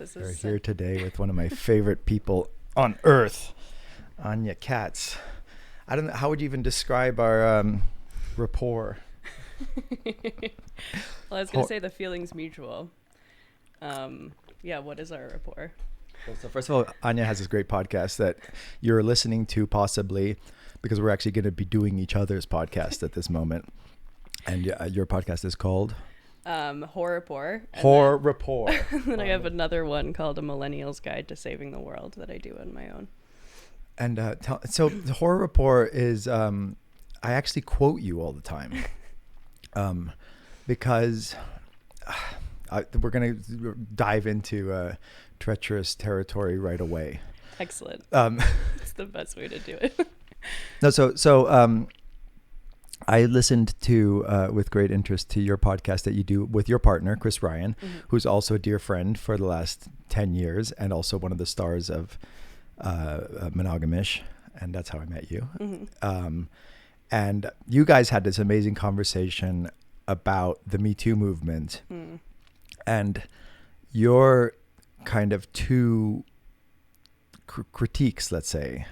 This We're is here today with one of my favorite people on earth, Anya Kaats. I don't know, how would you even describe our rapport? Well, I was going to say the feeling's mutual. Yeah, what is our rapport? Well, so first of all, Anya has this great podcast that you're listening to possibly because we're actually going to be doing each other's podcast at this moment. And your podcast is called? Rapport. Rapport. And then I have another one called A Millennial's Guide to Saving the World that I do on my own. And so the Rapport is, I actually quote you all the time because we're going to dive into treacherous territory right away. Excellent. It's the best way to do it. No, so I listened to with great interest to your podcast that you do with your partner, Chris Ryan, who's also a dear friend for the last 10 years and also one of the stars of Monogamish. And that's how I met you. And you guys had this amazing conversation about the Me Too movement and your kind of two critiques, let's say,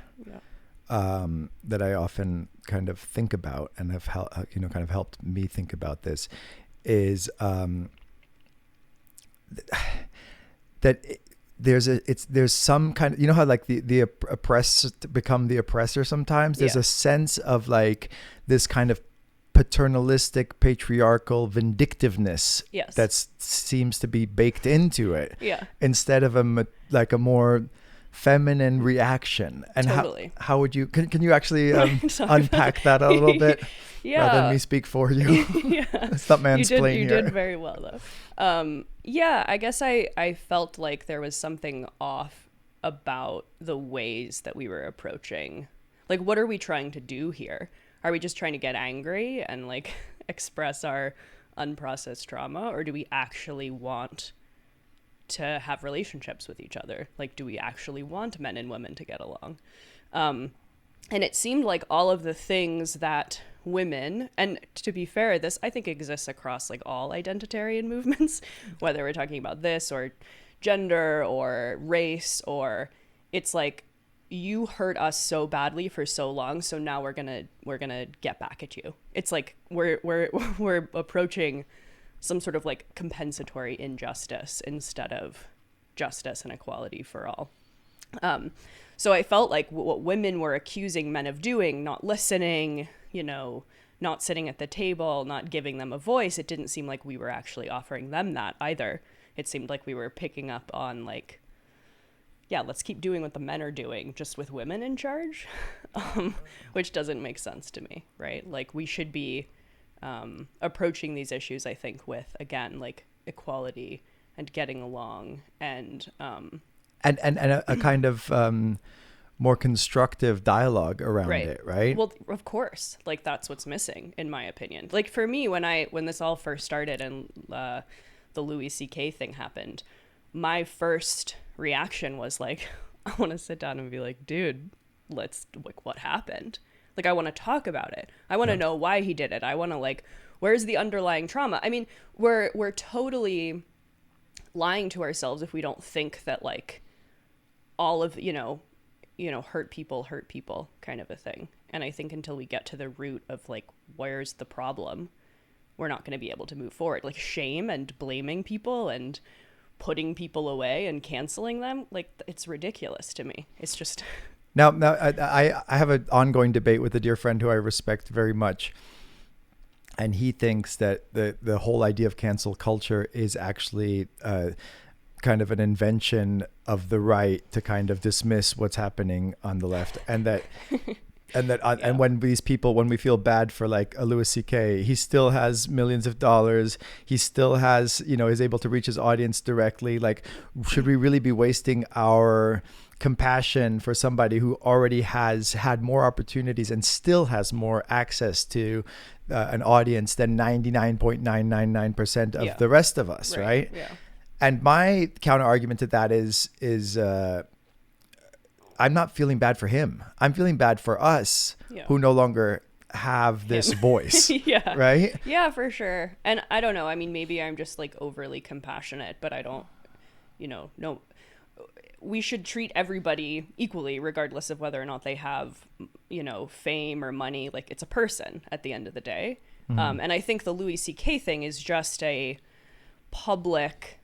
that I often kind of think about and have kind of helped me think about this is that there's some kind of, you know how like the oppressed become the oppressor sometimes. There's a sense of like this kind of paternalistic, patriarchal vindictiveness that seems to be baked into it instead of a more feminine reaction. And totally. how would you can you actually unpack that a little bit rather than me speak for you? Stop mansplaining. You did very well though. I guess I felt like there was something off about the ways that we were approaching, like, what are we trying to do here? Are we just trying to get angry and like express our unprocessed trauma, or do we actually want to have relationships with each other? Like, do we actually want men and women to get along? And it seemed like all of the things that women, and to be fair, this I think exists across like all identitarian movements, whether we're talking about this or gender or race, or it's like, you hurt us so badly for so long, so now we're gonna get back at you. It's like we're approaching some sort of like compensatory injustice instead of justice and equality for all. So I felt like what women were accusing men of doing, not listening, not sitting at the table, not giving them a voice, it didn't seem like we were actually offering them that either. It seemed like we were picking up on like, let's keep doing what the men are doing, just with women in charge, which doesn't make sense to me, right? Like, we should be approaching these issues, I think, with, again, like equality and getting along and a kind of more constructive dialogue around it, right? Well, of course, like that's what's missing, in my opinion. Like for me, when this all first started and the Louis C.K. thing happened, my first reaction was like, I want to sit down and be like, dude, what happened? Like, I want to talk about it. I want to know why he did it. I want to like, where's the underlying trauma? I mean, we're totally lying to ourselves if we don't think that like all of, hurt people kind of a thing. And I think until we get to the root of like, where's the problem, we're not going to be able to move forward. Like shame and blaming people and putting people away and canceling them, like, it's ridiculous to me. It's just now I have an ongoing debate with a dear friend who I respect very much, and he thinks that the whole idea of cancel culture is actually kind of an invention of the right to kind of dismiss what's happening on the left, and that and when we feel bad for like a Louis C.K., he still has millions of dollars. He still has, is able to reach his audience directly. Like, should we really be wasting our compassion for somebody who already has had more opportunities and still has more access to an audience than 99.999% of the rest of us, right? Yeah. And my counter argument to that is I'm not feeling bad for him. I'm feeling bad for us who no longer have this voice. Right? Yeah, for sure. And I don't know. I mean, maybe I'm just like overly compassionate, but I don't no, we should treat everybody equally, regardless of whether or not they have, fame or money. Like, it's a person at the end of the day. And I think the Louis C.K. thing is just a public,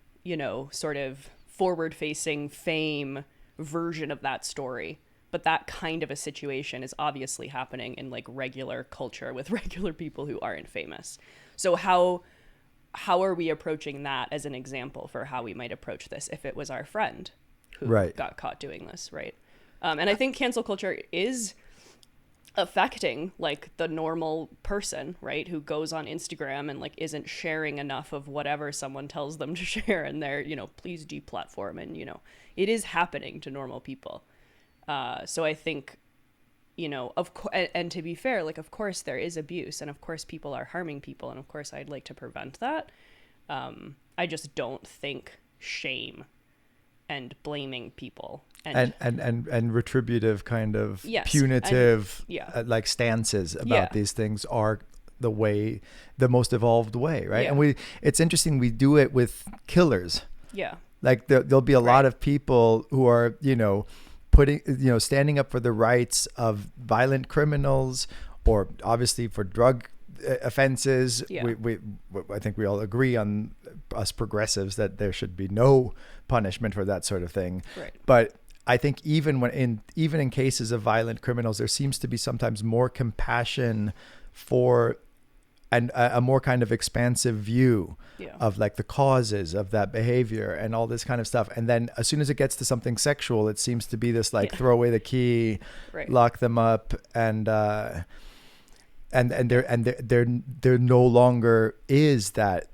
sort of forward-facing fame version of that story. But that kind of a situation is obviously happening in like regular culture with regular people who aren't famous. So how are we approaching that as an example for how we might approach this if it was our friend who got caught doing this, right? And I think cancel culture is affecting like the normal person, right, who goes on Instagram and like isn't sharing enough of whatever someone tells them to share, and they're, please deplatform, and it is happening to normal people. So I think, of course, and to be fair, like, of course there is abuse, and of course people are harming people, and of course I'd like to prevent that. I just don't think shame and blaming people and retributive kind of punitive like stances about these things are the most evolved way, right? And it's interesting, we do it with killers. Like there'll be a lot of people who are standing up for the rights of violent criminals, or obviously for drug offenses. I think we all agree, on us progressives, that there should be no punishment for that sort of thing. But I think even in cases of violent criminals, there seems to be sometimes more compassion for and a more kind of expansive view of like the causes of that behavior and all this kind of stuff. And then as soon as it gets to something sexual, it seems to be this like throw away the key, lock them up, and there no longer is that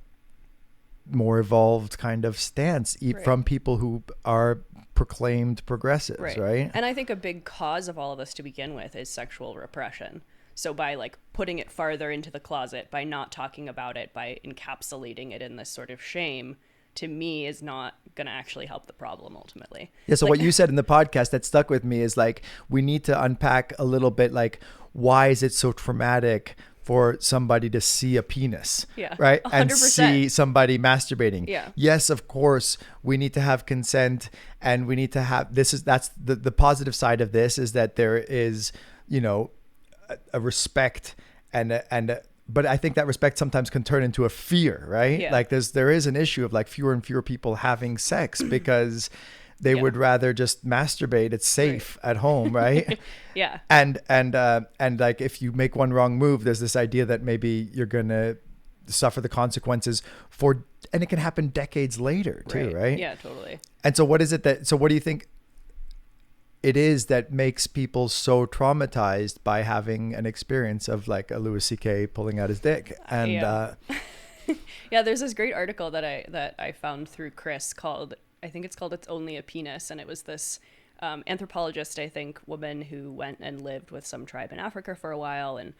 more evolved kind of stance from people who are proclaimed progressives, right? And I think a big cause of all of this to begin with is sexual repression. So by like putting it farther into the closet, by not talking about it, by encapsulating it in this sort of shame, to me is not going to actually help the problem ultimately. Yeah. So what you said in the podcast that stuck with me is like, we need to unpack a little bit, like, why is it so traumatic for somebody to see a penis, right? 100%. And see somebody masturbating. Yes, of course, we need to have consent, and we need to have, that's the positive side of this, is that there is, a respect but I think that respect sometimes can turn into a fear, right? Like there is an issue of like fewer and fewer people having sex because they would rather just masturbate. It's safe at home, right? And like if you make one wrong move, there's this idea that maybe you're gonna suffer the consequences and it can happen decades later too, right? Yeah, totally. And so what do you think it is that makes people so traumatized by having an experience of like a Louis C.K. pulling out his dick? And there's this great article that I found through Chris called, I think it's called "It's Only a Penis," and it was this anthropologist, I think, woman who went and lived with some tribe in Africa for a while, and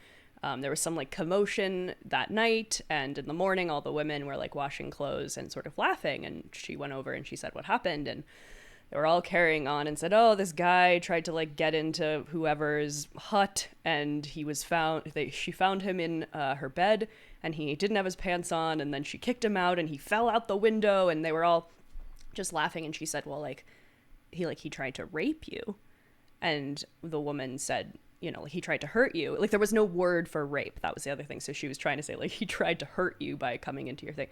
there was some like commotion that night, and in the morning all the women were like washing clothes and sort of laughing, and she went over and she said what happened, and they were all carrying on and said, oh, this guy tried to like get into whoever's hut, and she found him in her bed, and he didn't have his pants on, and then she kicked him out and he fell out the window, and they were all just laughing, and she said, well, like he tried to rape you. And the woman said, like he tried to hurt you. Like there was no word for rape. That was the other thing. So she was trying to say like he tried to hurt you by coming into your thing.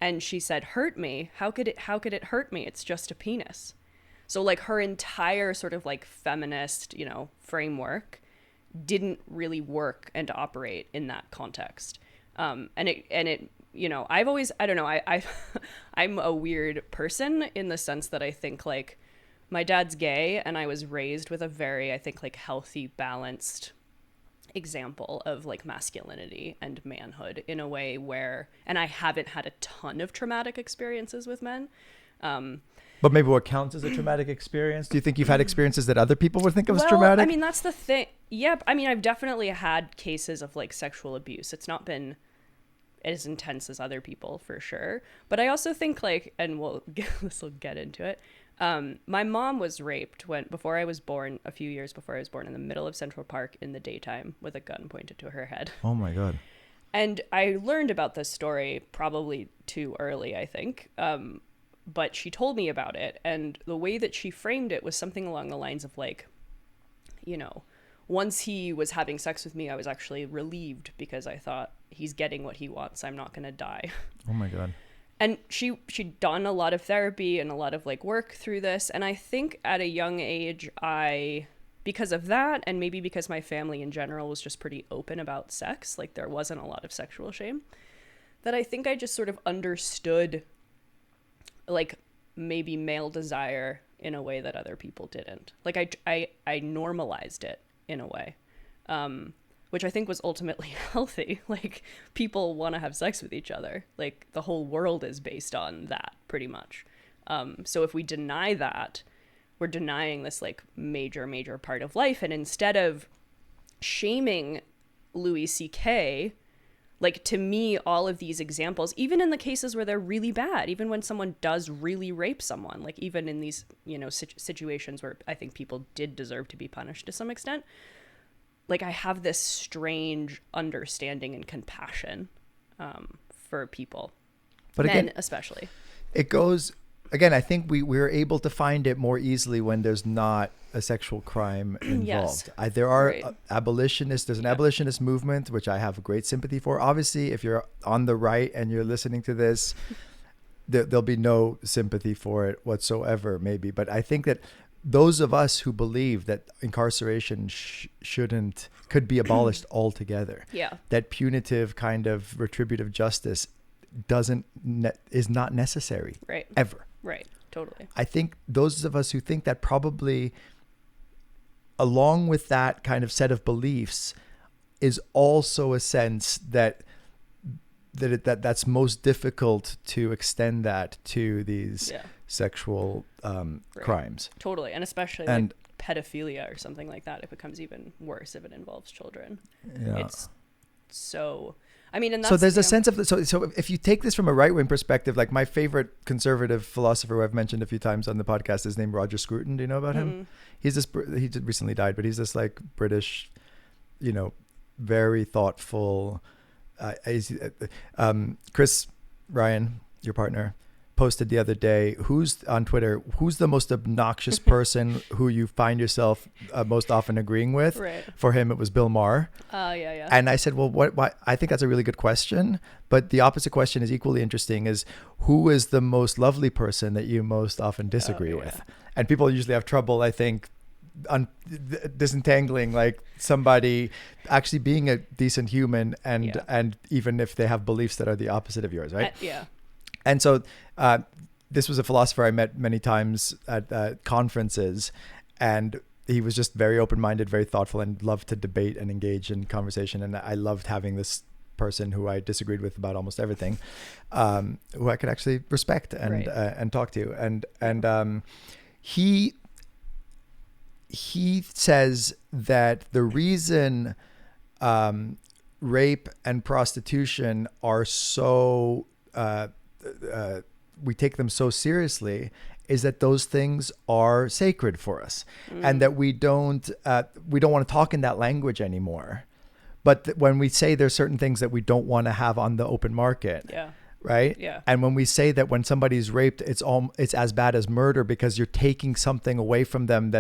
And she said, hurt me? How could it hurt me? It's just a penis. So like her entire sort of like feminist, framework didn't really work and operate in that context. And it I've always, I don't know, I'm a weird person in the sense that I think like my dad's gay, and I was raised with a very, I think, like healthy, balanced example of like masculinity and manhood in a way where, and I haven't had a ton of traumatic experiences with men. But maybe what counts as a traumatic experience? Do you think you've had experiences that other people would think of as traumatic? I mean, that's the thing. Yeah, I mean, I've definitely had cases of like sexual abuse. It's not been as intense as other people, for sure. But I also think like, and this will get into it. My mom was raped before I was born, a few years before I was born, in the middle of Central Park in the daytime with a gun pointed to her head. Oh my God. And I learned about this story probably too early, I think. but she told me about it, and the way that she framed it was something along the lines of like, you know, once he was having sex with me, I was actually relieved because I thought he's getting what he wants. I'm not going to die. Oh my God. And she'd done a lot of therapy and a lot of like work through this. And I think at a young age, because of that, and maybe because my family in general was just pretty open about sex, like there wasn't a lot of sexual shame, that I think I just sort of understood like maybe male desire in a way that other people didn't. Like I normalized it in a way, which I think was ultimately healthy. Like people want to have sex with each other. Like the whole world is based on that pretty much. So if we deny that, we're denying this like major part of life. And instead of shaming Louis C.K., like to me, all of these examples, even in the cases where they're really bad, even when someone does really rape someone, like even in these, you know, situations where I think people did deserve to be punished to some extent, like I have this strange understanding and compassion for people, but men again, especially. It goes, again, I think we're able to find it more easily when there's not a sexual crime involved. Yes. There are abolitionists. There's an abolitionist movement, which I have great sympathy for. Obviously, if you're on the right and you're listening to this, there'll be no sympathy for it whatsoever, maybe. But I think that those of us who believe that incarceration could be abolished altogether, that punitive kind of retributive justice is not necessary, ever. Right. Totally. I think those of us who think that probably, along with that kind of set of beliefs, is also a sense that's most difficult to extend that to these sexual crimes. Totally. And especially like pedophilia or something like that. It becomes even worse if it involves children. Yeah. It's so... I mean, and that's, so there's a sense of so if you take this from a right-wing perspective, like my favorite conservative philosopher who I've mentioned a few times on the podcast is named Roger Scruton. Do you know about him? He recently died, but he's this like British, you know, very thoughtful. Chris Ryan, your partner, posted the other day, on Twitter, who's the most obnoxious person who you find yourself most often agreeing with? Right. For him, it was Bill Maher. Yeah. And I said, well, why? I think that's a really good question. But the opposite question is equally interesting, is who is the most lovely person that you most often disagree with? And people usually have trouble, I think, disentangling like somebody actually being a decent human and even if they have beliefs that are the opposite of yours, right? And so this was a philosopher I met many times at conferences, and he was just very open-minded, very thoughtful, and loved to debate and engage in conversation. And I loved having this person who I disagreed with about almost everything, who I could actually respect and talk to. And he says that the reason rape and prostitution are so we take them so seriously is that those things are sacred for us, and that we don't want to talk in that language anymore. But when we say there's certain things that we don't want to have on the open market, right? Yeah. And when we say that when somebody's raped, it's as bad as murder because you're taking something away from them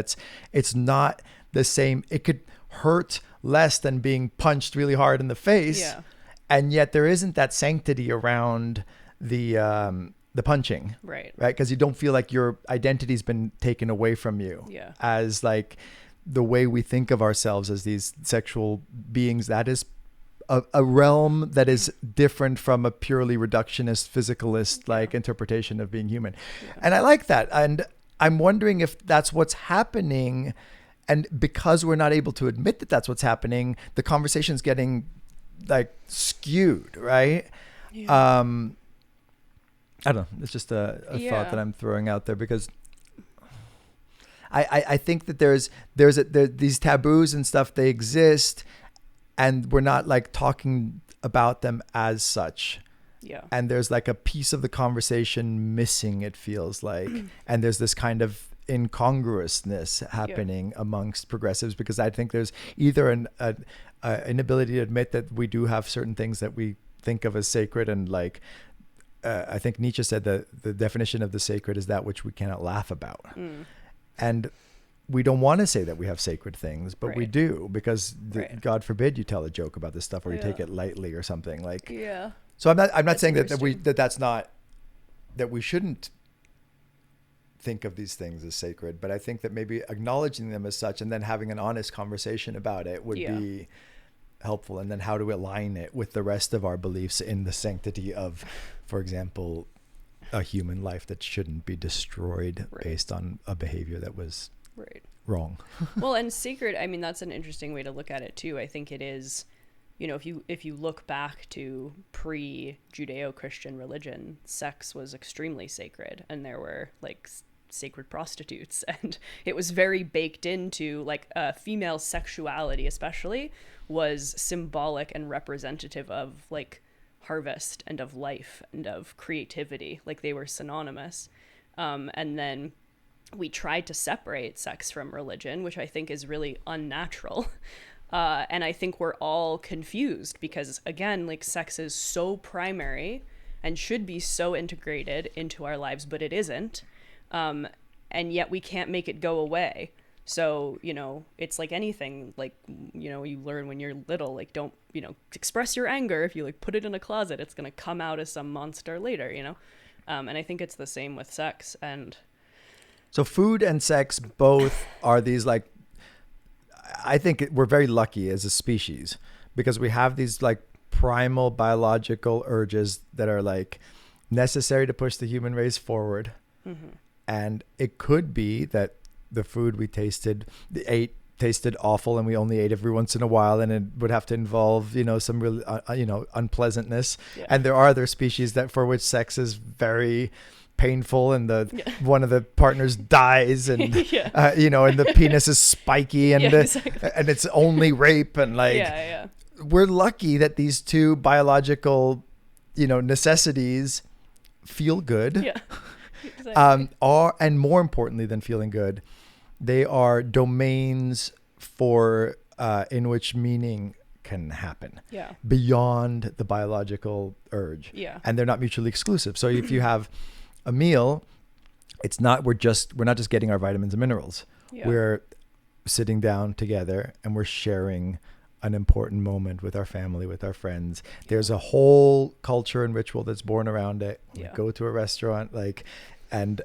it's not the same. It could hurt less than being punched really hard in the face. Yeah. And yet there isn't that sanctity around the punching, right? Because you don't feel like your identity's been taken away from you, as like the way we think of ourselves as these sexual beings. That is a realm that is different from a purely reductionist, physicalist like interpretation of being human. And I like that, and I'm wondering if that's what's happening. And because we're not able to admit that that's what's happening, the conversation's getting like skewed, right? I don't know. It's just a thought that I'm throwing out there, because I think that there's these taboos and stuff, they exist, and we're not like talking about them as such. Yeah. And there's like a piece of the conversation missing, it feels like. And there's this kind of incongruousness happening amongst progressives, because I think there's either an inability to admit that we do have certain things that we think of as sacred and like I think Nietzsche said that the definition of the sacred is that which we cannot laugh about. And we don't want to say that we have sacred things, but we do, because God forbid you tell a joke about this stuff or you take it lightly or something like. Yeah. So I'm not saying that's not, that we shouldn't think of these things as sacred, but I think that maybe acknowledging them as such and then having an honest conversation about it would be helpful. And then how to align it with the rest of our beliefs in the sanctity of, for example, a human life that shouldn't be destroyed based on a behavior that was wrong. Well, and sacred, I mean, that's an interesting way to look at it too. I think it is, you know, if you look back to pre-Judeo-Christian religion, sex was extremely sacred, and there were like sacred prostitutes, and it was very baked into like female sexuality especially was symbolic and representative of like harvest and of life and of creativity. Like they were synonymous. And then we tried to separate sex from religion, which I think is really unnatural. And I think we're all confused because, again, like sex is so primary and should be so integrated into our lives, but it isn't. And yet we can't make it go away. So, you know, it's like anything, like, you know, you learn when you're little, like, don't, you know, express your anger. If you like put it in a closet, it's going to come out as some monster later, you know? And I think it's the same with sex. And so food and sex both are these, like, I think we're very lucky as a species because we have these like primal biological urges that are like necessary to push the human race forward. And it could be that the food we tasted awful and we only ate every once in a while, and it would have to involve, you know, some real, you know, unpleasantness. And there are other species that for which sex is very painful and one of the partners dies and you know, and the penis is spiky and and it's only rape and like we're lucky that these two biological, you know, necessities feel good. Are, and more importantly than feeling good, they are domains for in which meaning can happen beyond the biological urge, and they're not mutually exclusive. So if you have a meal, it's not we're not just getting our vitamins and minerals. We're sitting down together and we're sharing an important moment with our family, with our friends. There's a whole culture and ritual that's born around it. We go to a restaurant, like, and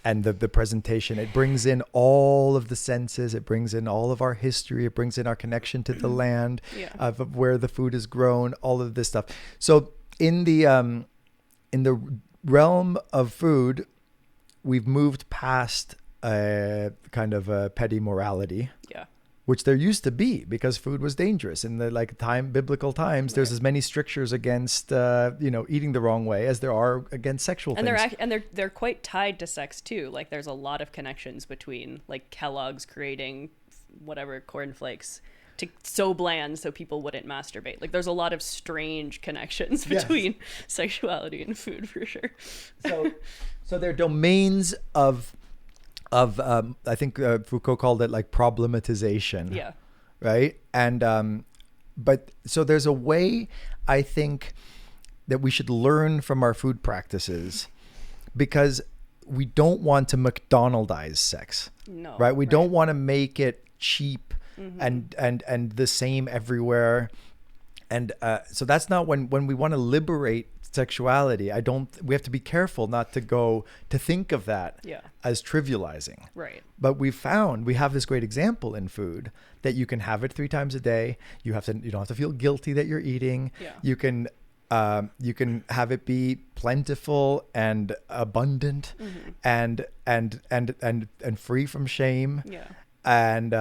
the presentation, it brings in all of the senses. It brings in all of our history. It brings in our connection to the land of where the food is grown, all of this stuff. So in the realm of food, we've moved past a kind of a petty morality, which there used to be because food was dangerous in the biblical times. There's as many strictures against you know, eating the wrong way as there are against sexual things. They're quite tied to sex too. Like there's a lot of connections between like Kellogg's creating whatever cornflakes to so bland so people wouldn't masturbate. Like there's a lot of strange connections between sexuality and food for sure. So they're domains of I think Foucault called it like problematization. Right. And but so there's a way I think that we should learn from our food practices, because we don't want to McDonaldize sex. No. Right. We don't want to make it cheap and the same everywhere. And so that's not when we want to liberate sexuality. We have to be careful not to go to think of that as trivializing. Right. But we have this great example in food that you can have it 3 times a day. You don't have to feel guilty that you're eating. You can have it be plentiful and abundant and free from shame. And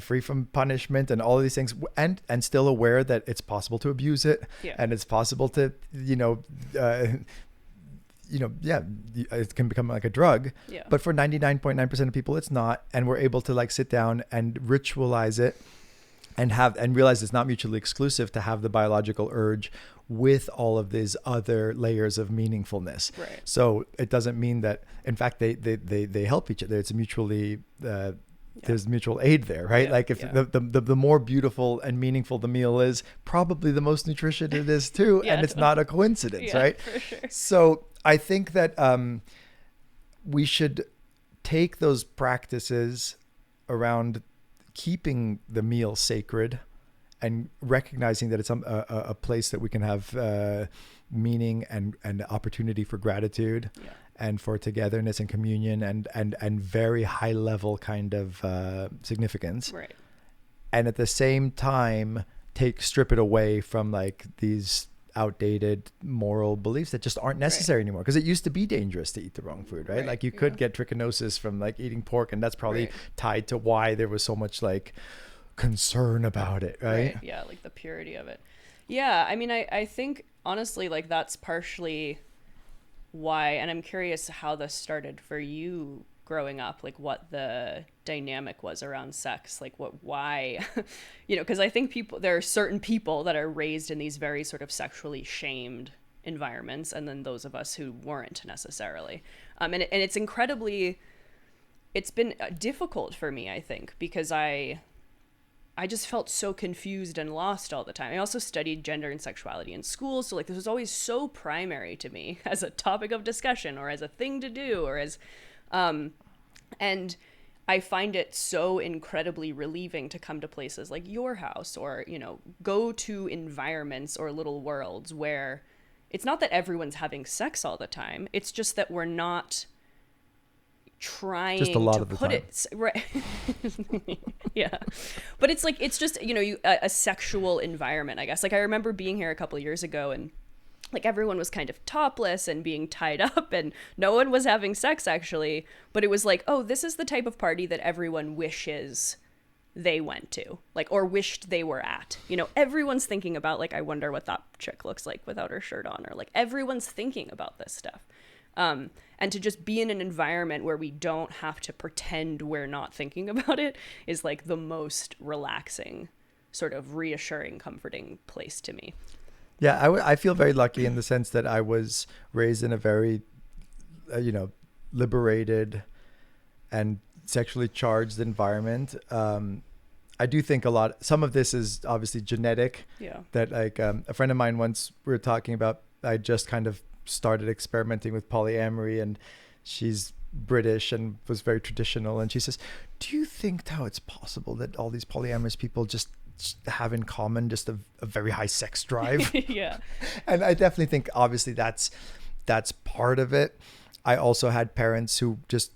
free from punishment and all of these things, and still aware that it's possible to abuse it, and it's possible to it can become like a drug. But for 99.9% of people, it's not, and we're able to like sit down and ritualize it, and realize it's not mutually exclusive to have the biological urge with all of these other layers of meaningfulness. So it doesn't mean that, in fact, they help each other. It's mutually there's mutual aid there, right? Yeah, Like if the more beautiful and meaningful the meal is, probably the most nutritious it is too. Yeah, And it's not a coincidence, right? For sure. So I think that we should take those practices around keeping the meal sacred and recognizing that it's a place that we can have meaning and opportunity for gratitude and for togetherness and communion and very high level kind of significance. Right. And at the same time, strip it away from like these outdated moral beliefs that just aren't necessary anymore, because it used to be dangerous to eat the wrong food, right? Like you could get trichinosis from like eating pork, and that's probably tied to why there was so much like concern about it, right? Yeah, like the purity of it. Yeah, I mean, I think honestly, like that's partially why, and I'm curious how this started for you growing up, like what the dynamic was around sex, like why, because I think there are certain people that are raised in these very sort of sexually shamed environments, and then those of us who weren't necessarily. And it's been difficult for me, I think, because I just felt so confused and lost all the time. I also studied gender and sexuality in school, so like this was always so primary to me as a topic of discussion or as a thing to do or as and I find it so incredibly relieving to come to places like your house or, go to environments or little worlds where it's not that everyone's having sex all the time. It's just that we're not trying just a lot to of the put time. it right. Yeah, but it's like it's just a sexual environment, I guess. Like I remember being here a couple of years ago, and like everyone was kind of topless and being tied up, and no one was having sex actually, but it was like, oh, this is the type of party that everyone wishes they went to, like, or wished they were at. Everyone's thinking about like, I wonder what that chick looks like without her shirt on, or like everyone's thinking about this stuff. And to just be in an environment where we don't have to pretend we're not thinking about it is like the most relaxing, sort of reassuring, comforting place to me. Yeah, I feel very lucky in the sense that I was raised in a very, liberated and sexually charged environment. I do think some of this is obviously genetic. Yeah. That like a friend of mine once, we were talking about, I just kind of started experimenting with polyamory, and she's British and was very traditional, and she says, do you think how it's possible that all these polyamorous people just have in common just a very high sex drive? Yeah. And I definitely think obviously that's part of it. I also had parents who just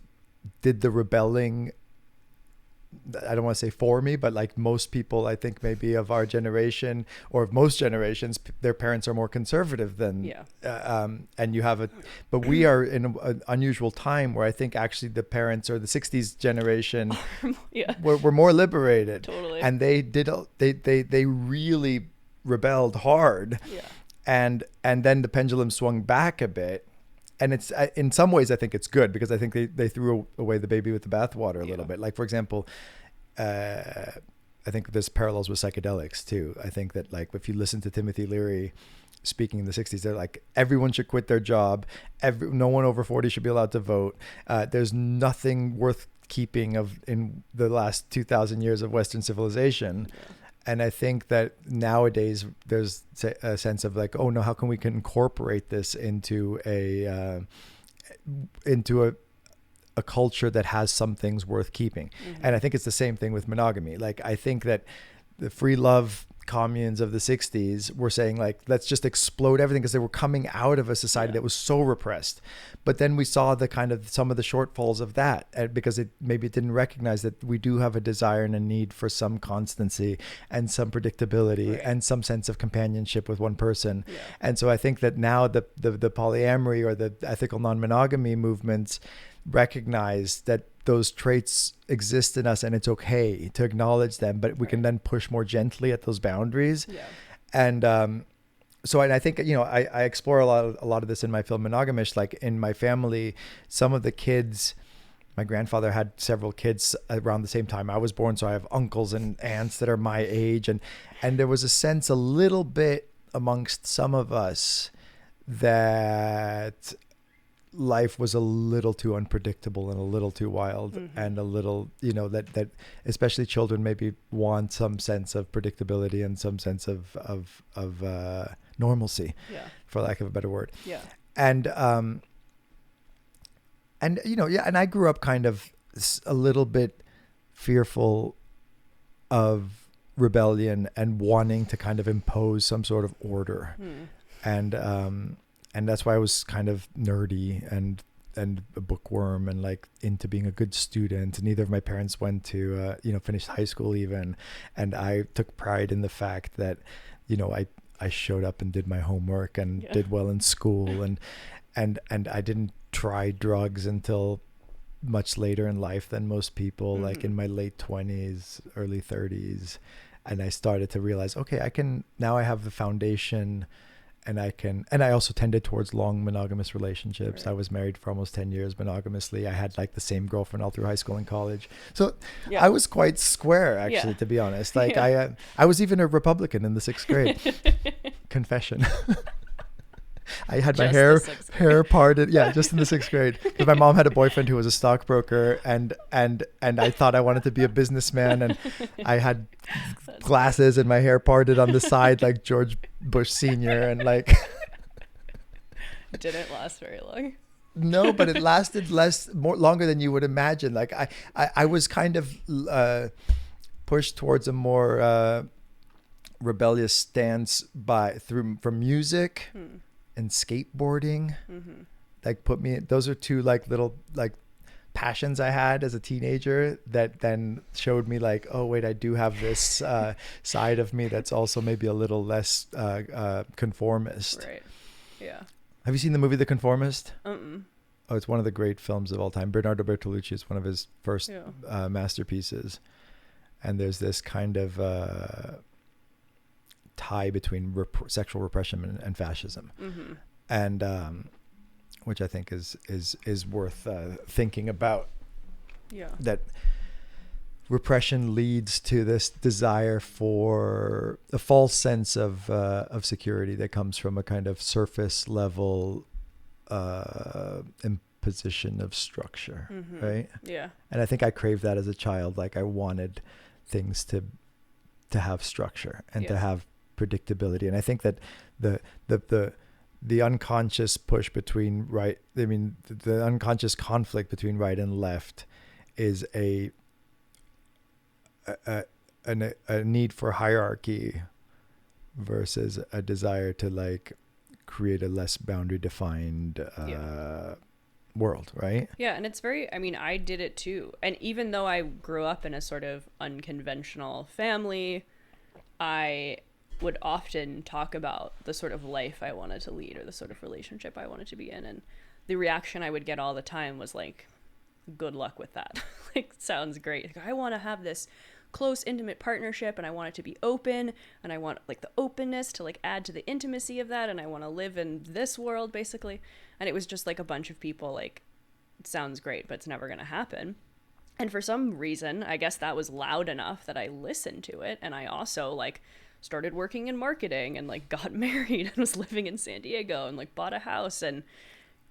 did the rebelling. I don't want to say for me, but like most people, I think maybe of our generation or of most generations, their parents are more conservative than, and you have but we are in an unusual time where I think actually the parents or the 60s generation were more liberated. Totally. And they really rebelled hard. Yeah. And then the pendulum swung back a bit. And it's in some ways, I think it's good, because I think they threw away the baby with the bathwater a little bit. Like, for example, I think there's parallels with psychedelics too. I think that like if you listen to Timothy Leary speaking in the 60s, they're like, everyone should quit their job. No one over 40 should be allowed to vote. There's nothing worth keeping in the last 2,000 years of Western civilization. Yeah. And I think that nowadays there's a sense of like, oh no, how can we incorporate this into a culture that has some things worth keeping? Mm-hmm. And I think it's the same thing with monogamy. Like I think that the free love communes of the 60s were saying like, let's just explode everything, because they were coming out of a society that was so repressed. But then we saw some of the shortfalls of that, because it didn't recognize that we do have a desire and a need for some constancy and some predictability and some sense of companionship with one person. Yeah. And so I think that now the polyamory or the ethical non-monogamy movements recognize that those traits exist in us, and it's okay to acknowledge them, but we can then push more gently at those boundaries. Yeah. And and I think I explore a lot of this in my film Monogamish. Like in my family, some of the kids, my grandfather had several kids around the same time I was born, so I have uncles and aunts that are my age, and there was a sense a little bit amongst some of us that life was a little too unpredictable and a little too wild, and a little, that especially children maybe want some sense of predictability and some sense of normalcy, for lack of a better word. Yeah. And and I grew up kind of a little bit fearful of rebellion and wanting to kind of impose some sort of order. And that's why I was kind of nerdy and a bookworm and like into being a good student. Neither of my parents went to finished high school even, and I took pride in the fact that I showed up and did my homework and did well in school, and I didn't try drugs until much later in life than most people, like in my late 20s, early 30s. And I started to realize, okay, now I have the foundation, and I also tended towards long monogamous relationships. Right. I was married for almost 10 years monogamously. I had like the same girlfriend all through high school and college. So I was quite square, actually, to be honest. Like I was even a Republican in the 6th grade. Confession. I had my hair parted. Yeah, just in the 6th grade. Because my mom had a boyfriend who was a stockbroker, and I thought I wanted to be a businessman, and I had glasses and my hair parted on the side like George Bush Sr. and like. It didn't last very long. No, but it lasted longer than you would imagine. Like I was kind of pushed towards a more rebellious stance from music. And skateboarding, like those are two like little like passions I had as a teenager that then showed me like, oh wait, I do have this side of me that's also maybe a little less conformist. Right. Yeah. Have you seen the movie The Conformist? Mm-mm. Oh, it's one of the great films of all time. Bernardo Bertolucci is one of his first masterpieces, and there's this kind of tie between sexual repression and fascism, and which I think is worth thinking about. Yeah, that repression leads to this desire for a false sense of security that comes from a kind of surface level imposition of structure, right? Yeah, and I think I craved that as a child. Like I wanted things to have structure and to have predictability. And I think that the unconscious push between the unconscious conflict between right and left is a need for hierarchy versus a desire to like create a less boundary defined world, right? Yeah, and it's very, I did it too. And even though I grew up in a sort of unconventional family, I would often talk about the sort of life I wanted to lead or the sort of relationship I wanted to be in. And the reaction I would get all the time was like, good luck with that. Like, sounds great. Like, I want to have this close, intimate partnership, and I want it to be open, and I want like the openness to like add to the intimacy of that, and I want to live in this world, basically. And it was just like a bunch of people like, it sounds great, but it's never going to happen. And for some reason, I guess that was loud enough that I listened to it. And I also like started working in marketing and like got married and was living in San Diego and like bought a house. And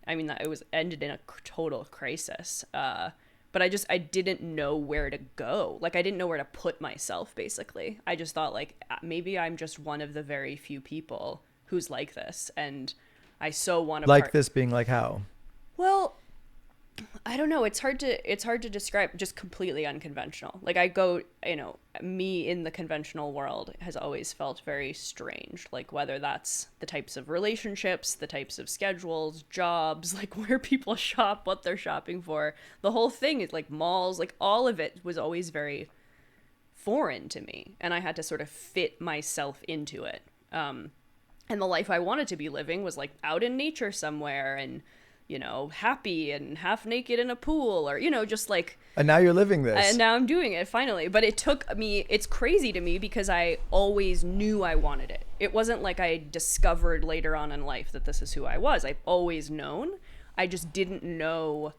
that it was ended in a total crisis. But I didn't know where to go. Like I didn't know where to put myself, basically. I just thought like, maybe I'm just one of the very few people who's like this. And I so want to this being like how? Well, I don't know. It's hard to describe. Just completely unconventional. Like I go, me in the conventional world has always felt very strange. Like whether that's the types of relationships, the types of schedules, jobs, like where people shop, what they're shopping for. The whole thing is like malls, like all of it was always very foreign to me. And I had to sort of fit myself into it. And the life I wanted to be living was like out in nature somewhere and happy and half naked in a pool or, just like. And now you're living this. And now I'm doing it finally. But it took me, it's crazy to me because I always knew I wanted it. It wasn't like I discovered later on in life that this is who I was. I've always known. I just didn't know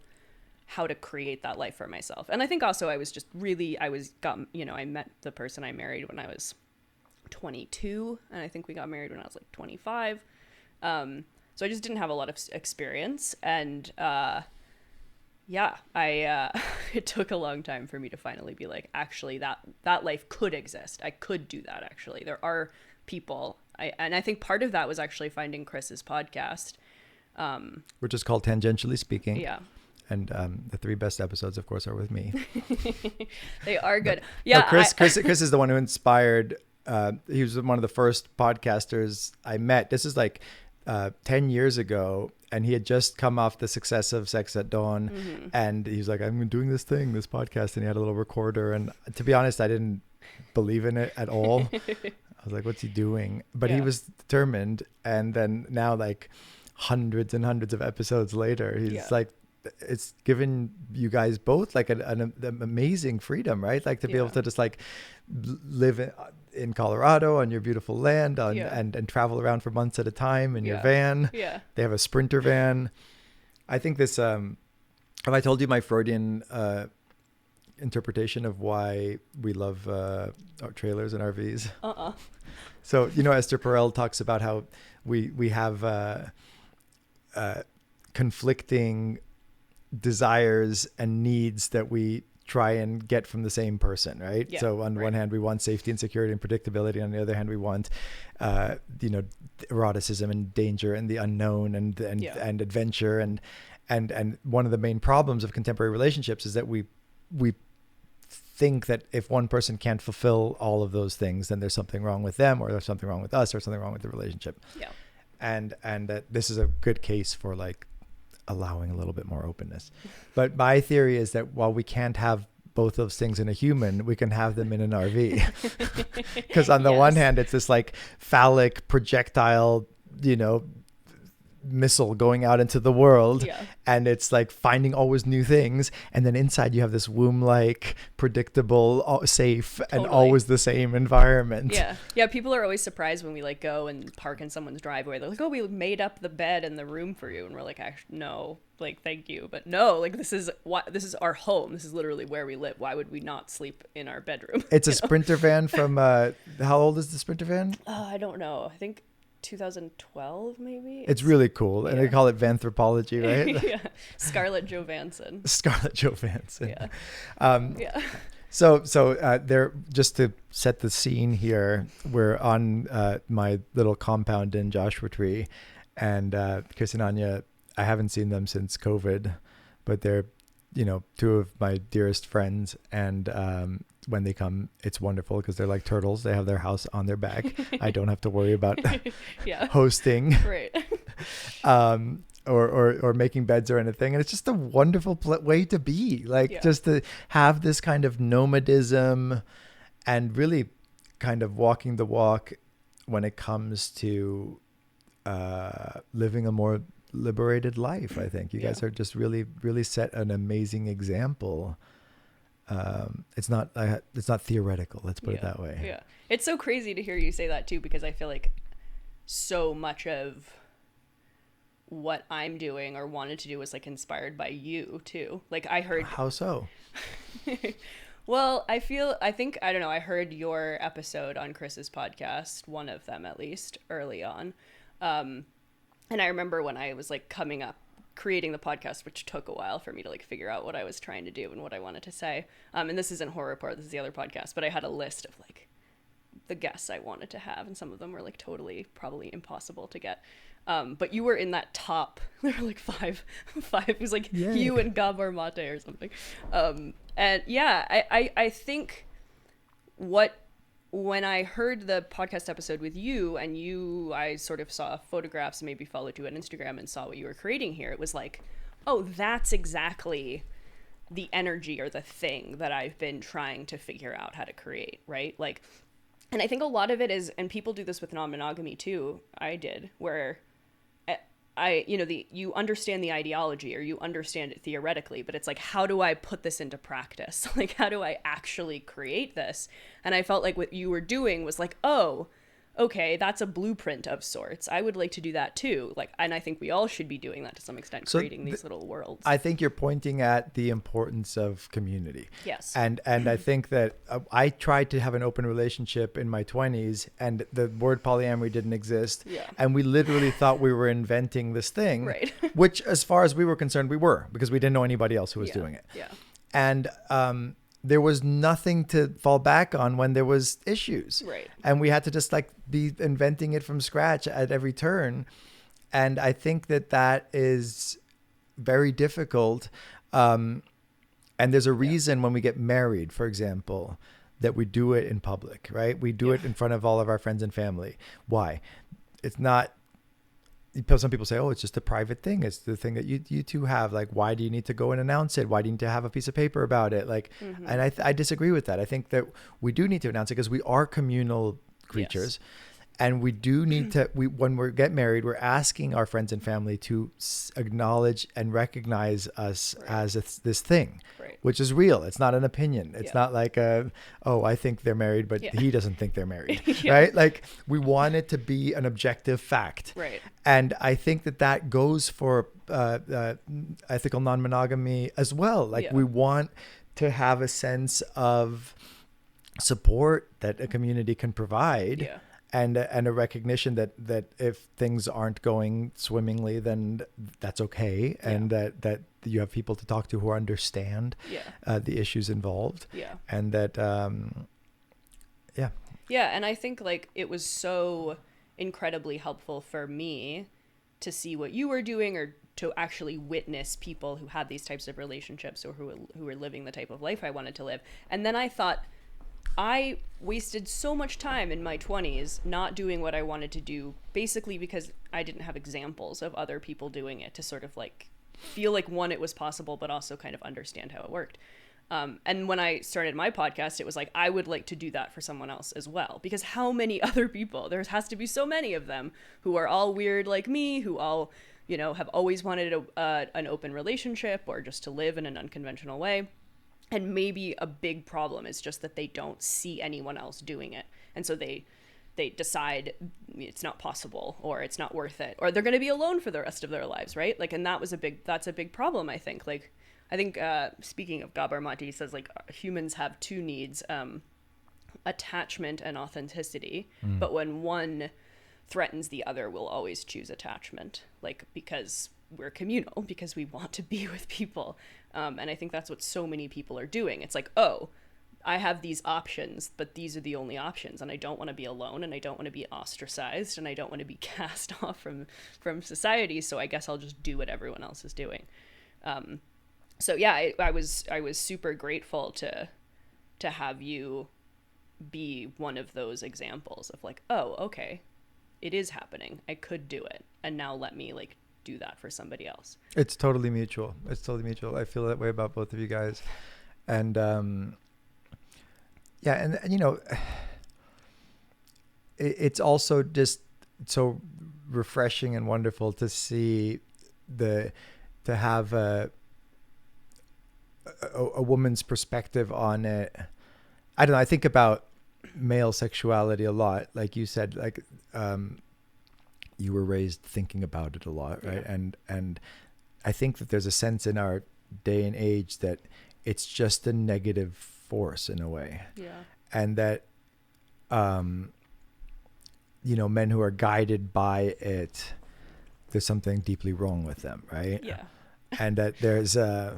how to create that life for myself. And I think also I met the person I married when I was 22. And I think we got married when I was like 25. So I just didn't have a lot of experience. And yeah, I it took a long time for me to finally be like, actually, that life could exist. I could do that, actually. There are people. And I think part of that was actually finding Chris's podcast. Which is called Tangentially Speaking. Yeah. And the 3 best episodes, of course, are with me. They are good. But, yeah. no, Chris is the one who inspired. He was one of the first podcasters I met. This is like 10 years ago. And he had just come off the success of Sex at Dawn. Mm-hmm. And he was like, I'm doing this podcast. And he had a little recorder. And to be honest, I didn't believe in it at all. I was like, what's he doing? But he was determined. And then now, like hundreds and hundreds of episodes later, he's like, it's given you guys both like an amazing freedom, right? Like to be able to just like live in Colorado on your beautiful land and travel around for months at a time in your van. Yeah. They have a Sprinter van. I think this, have I told you my Freudian interpretation of why we love our trailers and RVs? So, Esther Perel talks about how we have conflicting desires and needs that we try and get from the same person, right? Yeah, so on one hand, we want safety and security and predictability. On the other hand, we want, eroticism and danger and the unknown and adventure. And one of the main problems of contemporary relationships is that we think that if one person can't fulfill all of those things, then there's something wrong with them, or there's something wrong with us, or something wrong with the relationship. Yeah. And this is a good case for like allowing a little bit more openness. But my theory is that while we can't have both those things in a human, we can have them in an RV. Because on the one hand, it's this like phallic projectile, missile going out into the world, and it's like finding always new things, and then inside you have this womb-like, predictable, safe, and always the same environment. Yeah, people are always surprised when we like go and park in someone's driveway. They're like, oh, we made up the bed and the room for you, and we're like, actually, no, like, thank you, but no, like, this is our home. This is literally where we live. Why would we not sleep in our bedroom? It's a Sprinter van from how old is the Sprinter van? I don't know, I think 2012 maybe. It's really cool. And they call it Vanthropology, right? Yeah. Scarlett Johansson. Yeah. So there, just to set the scene here, we're on my little compound in Joshua Tree, and Chris and Anya, I haven't seen them since COVID, but they're, 2 of my dearest friends, and when they come, it's wonderful because they're like turtles. They have their house on their back. I don't have to worry about hosting, right? Or making beds or anything. And it's just a wonderful way to be, like just to have this kind of nomadism and really kind of walking the walk when it comes to living a more liberated life. I think you guys are just really, really set an amazing example. It's not theoretical. Let's put it that way. Yeah. It's so crazy to hear you say that too, because I feel like so much of what I'm doing or wanted to do was like inspired by you too. Like I heard. How so? Well, I don't know. I heard your episode on Chris's podcast, one of them at least, early on. And I remember when I was like coming up, creating the podcast, which took a while for me to like figure out what I was trying to do and what I wanted to say. And this isn't Horror Report, this is the other podcast, but I had a list of like the guests I wanted to have, and some of them were like totally probably impossible to get. But you were in that top, there were like five. It was like you and Gabor Mate or something. And yeah, I think when I heard the podcast episode with you, and I sort of saw photographs and maybe followed you on Instagram and saw what you were creating here, it was like, oh, that's exactly the energy or the thing that I've been trying to figure out how to create, right? Like, and I think a lot of it is, and people do this with non-monogamy too, I did, where you understand the ideology or you understand it theoretically, but it's like, how do I put this into practice? Like, how do I actually create this? And I felt like what you were doing was like, oh, okay, that's a blueprint of sorts. I would like to do that too. Like, and I think we all should be doing that to some extent, creating these little worlds. I think you're pointing at the importance of community. Yes. And I think that I tried to have an open relationship in my 20s, and the word polyamory didn't exist. Yeah. And we literally thought we were inventing this thing, Right. which, as far as we were concerned, we were, because we didn't know anybody else who was doing it. Yeah. And there was nothing to fall back on when there was issues. Right. And we had to just like be inventing it from scratch at every turn. And I think that is very difficult. And there's a reason when we get married, for example, that we do it in public, right? We do it in front of all of our friends and family. Why? It's not, some people say, oh, it's just a private thing. It's the thing that you two have. Like, why do you need to go and announce it? Why do you need to have a piece of paper about it? Like, and I disagree with that. I think that we do need to announce it because we are communal creatures. Yes. And we do need to, when we get married, we're asking our friends and family to acknowledge and recognize us as this thing, which is real. It's not an opinion. It's not like, oh, I think they're married, but he doesn't think they're married, right? Like, we want it to be an objective fact. Right. And I think that goes for ethical non-monogamy as well. Like, we want to have a sense of support that a community can provide. Yeah. And a recognition that if things aren't going swimmingly, then that's okay, and that you have people to talk to who understand the issues involved, and that and I think like it was so incredibly helpful for me to see what you were doing, or to actually witness people who had these types of relationships, or who were living the type of life I wanted to live. And then I thought, I wasted so much time in my 20s not doing what I wanted to do, basically because I didn't have examples of other people doing it to sort of like feel like, one, it was possible, but also kind of understand how it worked. And when I started my podcast, it was like, I would like to do that for someone else as well, because how many other people, there has to be so many of them who are all weird like me, who all, you know, have always wanted an open relationship, or just to live in an unconventional way. And maybe a big problem is just that they don't see anyone else doing it. And so they decide it's not possible, or it's not worth it, or they're going to be alone for the rest of their lives, right? Like, and that's a big problem, I think. Like, I think, speaking of Gabor Mate, he says, like, humans have two needs, attachment and authenticity. But when one threatens the other, we'll always choose attachment, like, because we're communal, because we want to be with people. And I think that's what so many people are doing. It's like, oh, I have these options, but these are the only options, and I don't want to be alone, and I don't want to be ostracized, and I don't want to be cast off from society, so I guess I'll just do what everyone else is doing. So yeah, I was super grateful to have you be one of those examples of like, oh, okay, it is happening. I could do it, and now let me like do that for somebody else. It's totally mutual. I feel that way about both of you guys. And and you know, it's also just so refreshing and wonderful to see to have a woman's perspective on it. I don't know, I think about male sexuality a lot, like you said, like you were raised thinking about it a lot, right? Yeah. And I think that there's a sense in our day and age that it's just a negative force in a way. Yeah. And that, you know, men who are guided by it, there's something deeply wrong with them, right? Yeah. And that there's I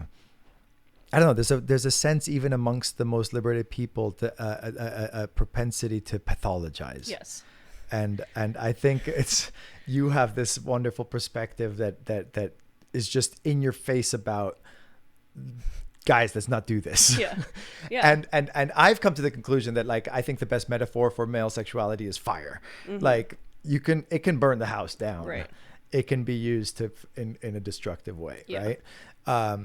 don't know, there's a sense even amongst the most liberated people to a propensity to pathologize. Yes. And I think you have this wonderful perspective that is just in your face about, guys, let's not do this. Yeah. Yeah. And I've come to the conclusion that, like, I think the best metaphor for male sexuality is fire. Mm-hmm. Like, it can burn the house down. Right. It can be used in a destructive way. Yeah. Right.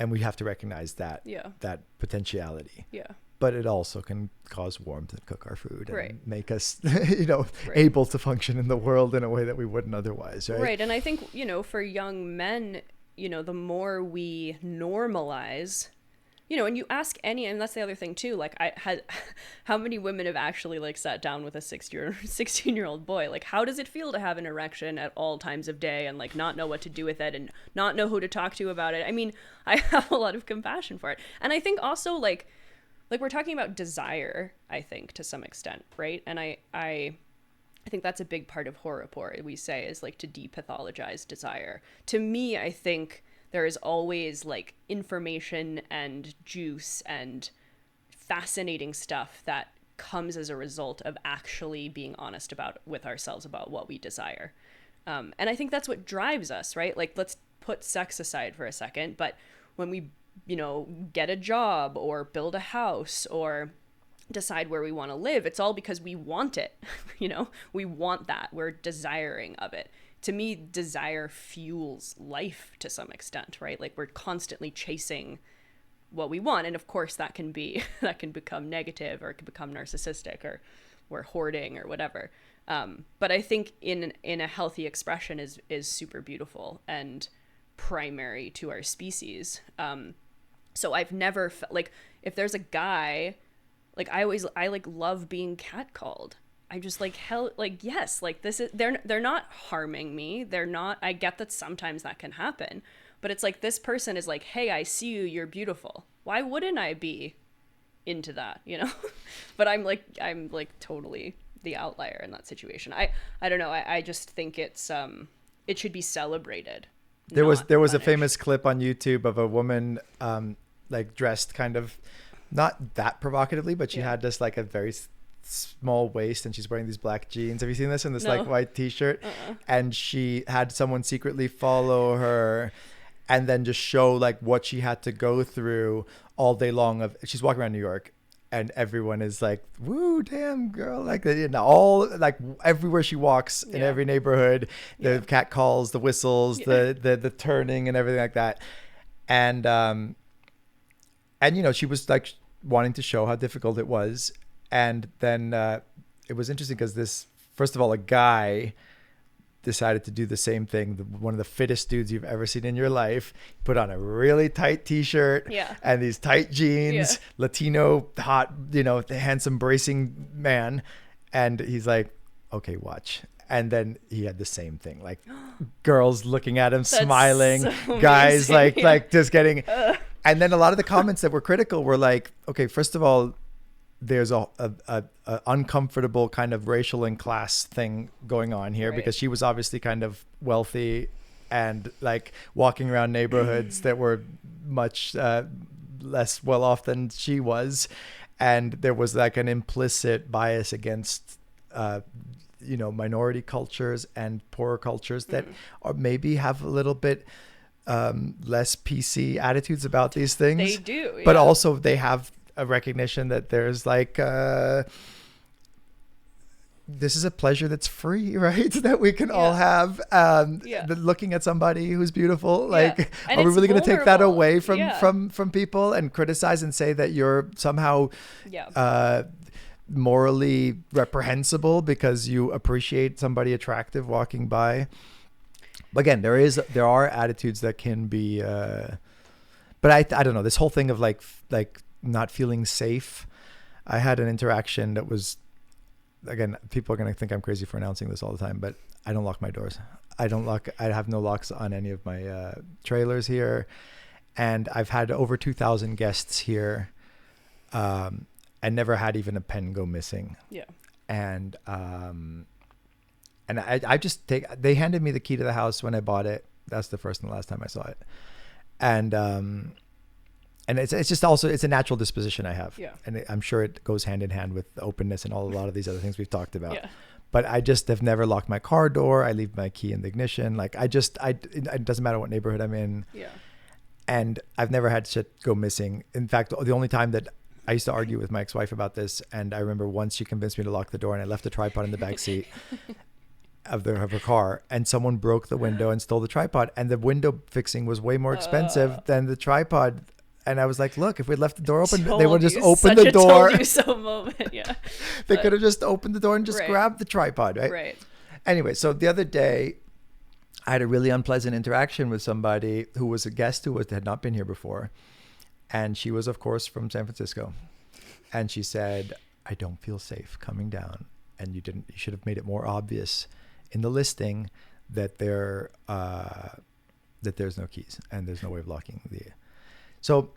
And we have to recognize that, that potentiality. Yeah. But it also can cause warmth and cook our food and make us, Right. able to function in the world in a way that we wouldn't otherwise, right? Right. And I think, for young men, the more we normalize And you ask any, and that's the other thing too, like I had, how many women have actually like sat down with a 16-year-old boy? Like, how does it feel to have an erection at all times of day and like not know what to do with it and not know who to talk to about it? I mean, I have a lot of compassion for it. And I think also like we're talking about desire, I think, to some extent, right? And I think that's a big part of Rapport, we say, is like to depathologize desire. To me, I think there is always like information and juice and fascinating stuff that comes as a result of actually being honest with ourselves about what we desire. And I think that's what drives us, right? Like, let's put sex aside for a second, but when we, get a job or build a house or decide where we want to live, it's all because we want it. We want that. We're desiring of it. To me, desire fuels life to some extent, right? Like, we're constantly chasing what we want. And of course that can become negative, or it can become narcissistic, or we're hoarding or whatever. But I think in a healthy expression is super beautiful and primary to our species. So I've never like, if there's a guy, like I love being catcalled. I just like, hell, like, yes, like this is, they're not harming me. They're not, I get that sometimes that can happen, but it's like, this person is like, hey, I see you, you're beautiful. Why wouldn't I be into that, But I'm like totally the outlier in that situation. I don't know. I just think it's, it should be celebrated. There was a famous clip on YouTube of a woman, like dressed kind of not that provocatively, but she had just like a very small waist, and she's wearing these black jeans. Have you seen this? In this like white t-shirt, and she had someone secretly follow her and then just show like what she had to go through all day long. She's walking around New York, and everyone is like, woo, damn girl, like all like everywhere she walks in every neighborhood, the cat calls, the whistles, the turning and everything like that. And she was like wanting to show how difficult it was. And then it was interesting because this, first of all, a guy decided to do the same thing. One of the fittest dudes you've ever seen in your life put on a really tight t-shirt and these tight jeans, Latino, hot, the handsome, bracing man. And he's like, okay, watch. And then he had the same thing, like girls looking at him, smiling, so guys like just getting. And then a lot of the comments that were critical were like, okay, first of all, there's a uncomfortable kind of racial and class thing going on here, because she was obviously kind of wealthy and like walking around neighborhoods that were much less well off than she was. And there was like an implicit bias against, minority cultures and poorer cultures that are maybe have a little bit less PC attitudes about these things. They do. But also they have a recognition that there's like this is a pleasure that's free, right? That we can all have. Looking at somebody who's beautiful, like, are we really going to take that away from people and criticize and say that you're somehow morally reprehensible because you appreciate somebody attractive walking by? Again, there are attitudes that can be, but I don't know, this whole thing of like not feeling safe. I had an interaction that was, again, people are going to think I'm crazy for announcing this all the time, but I don't lock my doors. I have no locks on any of my trailers here. And I've had over 2,000 guests here. I never had even a pen go missing. Yeah. And I just they handed me the key to the house when I bought it. That's the first and the last time I saw it. And it's just also, it's a natural disposition I have. Yeah. And I'm sure it goes hand in hand with openness and a lot of these other things we've talked about. Yeah. But I just have never locked my car door. I leave my key in the ignition. Like it doesn't matter what neighborhood I'm in. Yeah. And I've never had shit go missing. In fact, the only time that I used to argue with my ex-wife about this, and I remember once she convinced me to lock the door, and I left the tripod in the back seat of her car, and someone broke the window and stole the tripod, and the window fixing was way more expensive than the tripod. And I was like, look, if we'd left the door open, they would just open the door. Told you so moment, yeah. They could have just opened the door and just grabbed the tripod, right? Right. Anyway, so the other day, I had a really unpleasant interaction with somebody who was a guest who had not been here before. And she was, of course, from San Francisco. And she said, I don't feel safe coming down. And you should have made it more obvious in the listing that there's no keys and there's no way of locking so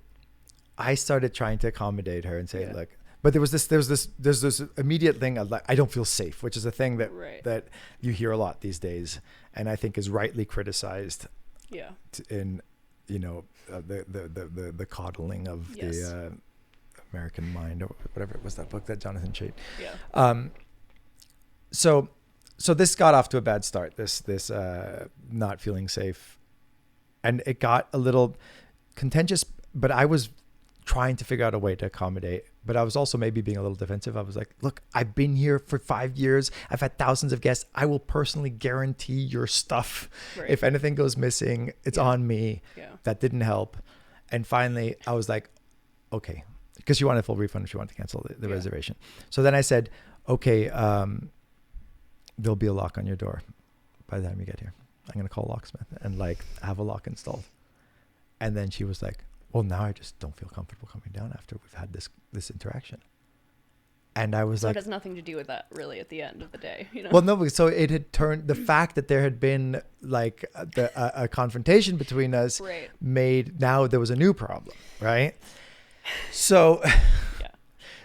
I started trying to accommodate her and say, look, but there's this immediate thing of like, I don't feel safe, which is a thing that that you hear a lot these days, and I think is rightly criticized. Yeah. In the coddling of the American mind, or whatever it was, that book that Jonathan Chait. Yeah. So this got off to a bad start. This not feeling safe, and it got a little contentious. But I was trying to figure out a way to accommodate. But I was also maybe being a little defensive. I was like, look, I've been here for 5 years. I've had thousands of guests. I will personally guarantee your stuff. Right. If anything goes missing, it's on me. Yeah. That didn't help. And finally, I was like, okay, because she wanted a full refund. She wanted to cancel the reservation. So then I said, okay, there'll be a lock on your door by the time you get here. I'm going to call a locksmith and like have a lock installed. And then she was like, well, now I just don't feel comfortable coming down after we've had this interaction. And I was like, it has nothing to do with that really at the end of the day, you know? Well, no, so it had turned, the fact that there had been like a confrontation between us made, now there was a new problem, right? So,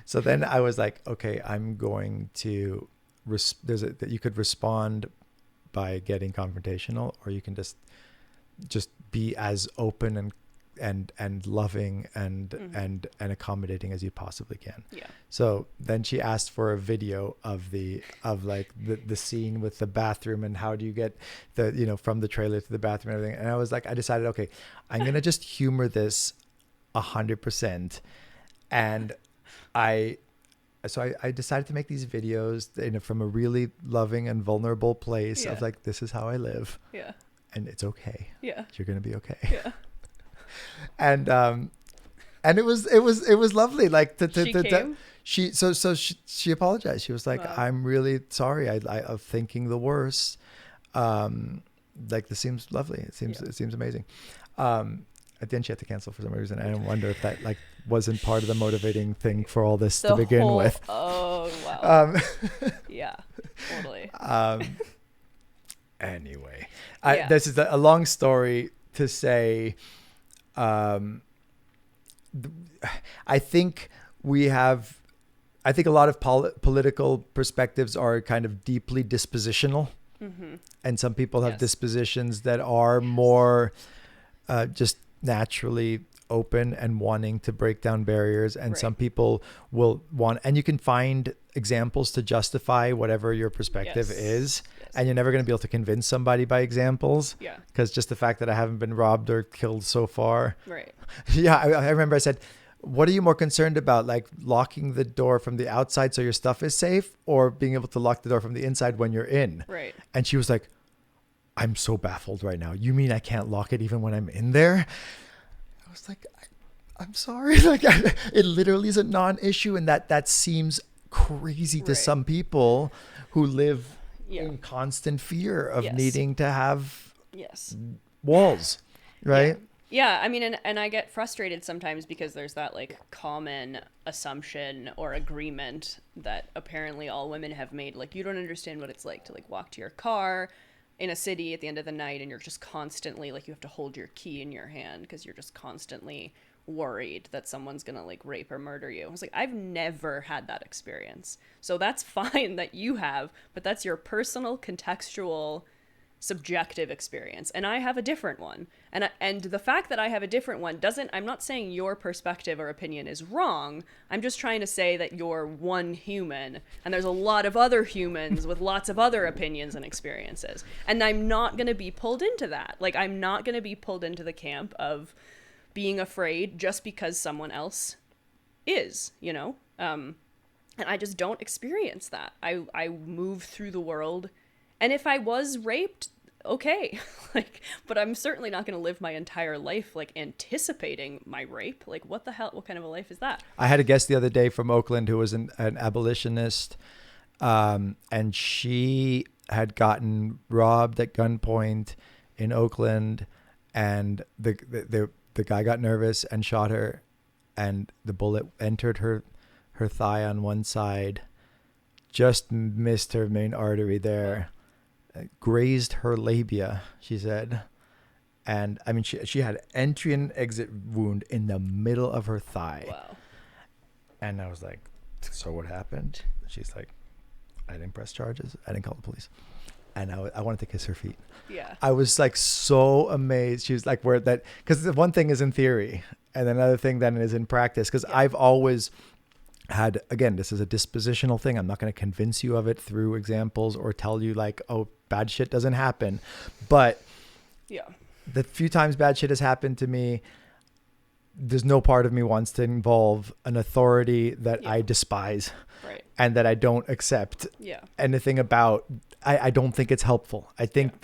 so then I was like, okay, I'm going to, that you could respond by getting confrontational, or you can just be as open and loving and accommodating as you possibly can. Yeah. So then she asked for a video of the scene with the bathroom and how do you get from the trailer to the bathroom and everything. And I was like, I decided, okay, I'm going to just humor this 100%. And I decided to make these videos from a really loving and vulnerable place of like, this is how I live. Yeah. And it's okay. Yeah. You're going to be okay. Yeah. And it was lovely. Like she apologized. She was like, wow. I'm really sorry. I'm thinking the worst. Like this seems lovely. It seems amazing. At the end she had to cancel for some reason. I wonder if that like wasn't part of the motivating thing for all this to begin with. Oh wow. Yeah, totally. Anyway, this is a long story to say. I think a lot of political perspectives are kind of deeply dispositional. Mm-hmm. And some people have dispositions that are more just naturally open and wanting to break down barriers. And some people will want, and you can find examples to justify whatever your perspective is. And you're never going to be able to convince somebody by examples. Yeah. Because just the fact that I haven't been robbed or killed so far. Right. Yeah. I remember I said, what are you more concerned about? Like locking the door from the outside so your stuff is safe, or being able to lock the door from the inside when you're in? Right. And she was like, I'm so baffled right now. You mean I can't lock it even when I'm in there? I was like, I'm sorry. Like it literally is a non-issue. And that seems crazy to some people who live in constant fear of needing to have walls, right? Yeah, I mean, and I get frustrated sometimes because there's that like common assumption or agreement that apparently all women have made. Like, you don't understand what it's like to like walk to your car in a city at the end of the night and you're just constantly like, you have to hold your key in your hand because you're just constantly worried that someone's gonna like rape or murder you. I was like, I've never had that experience. So that's fine that you have, but that's your personal, contextual, subjective experience. And I have a different one. And the fact that I have a different one I'm not saying your perspective or opinion is wrong. I'm just trying to say that you're one human and there's a lot of other humans with lots of other opinions and experiences. And I'm not gonna be pulled into that. Like, I'm not gonna be pulled into the camp of being afraid just because someone else is, and I just don't experience that. I move through the world, and if I was raped, okay, like, but I'm certainly not going to live my entire life like anticipating my rape. Like, what the hell? What kind of a life is that? I had a guest the other day from Oakland who was an abolitionist, and she had gotten robbed at gunpoint in Oakland, and the guy got nervous and shot her and the bullet entered her thigh on one side, just missed her main artery there, grazed her labia, she said. And I mean, she had entry and exit wound in the middle of her thigh. Wow. And I was like, so what happened? She's like, I didn't press charges. I didn't call the police. And I wanted to kiss her feet. Yeah. I was like so amazed. She was like, where that, because the one thing is in theory and another thing then is in practice. Because I've always had, again, this is a dispositional thing. I'm not going to convince you of it through examples or tell you like, oh, bad shit doesn't happen. But yeah, the few times bad shit has happened to me, there's no part of me wants to involve an authority that I despise, right, and that I don't accept anything about. I don't think it's helpful. I think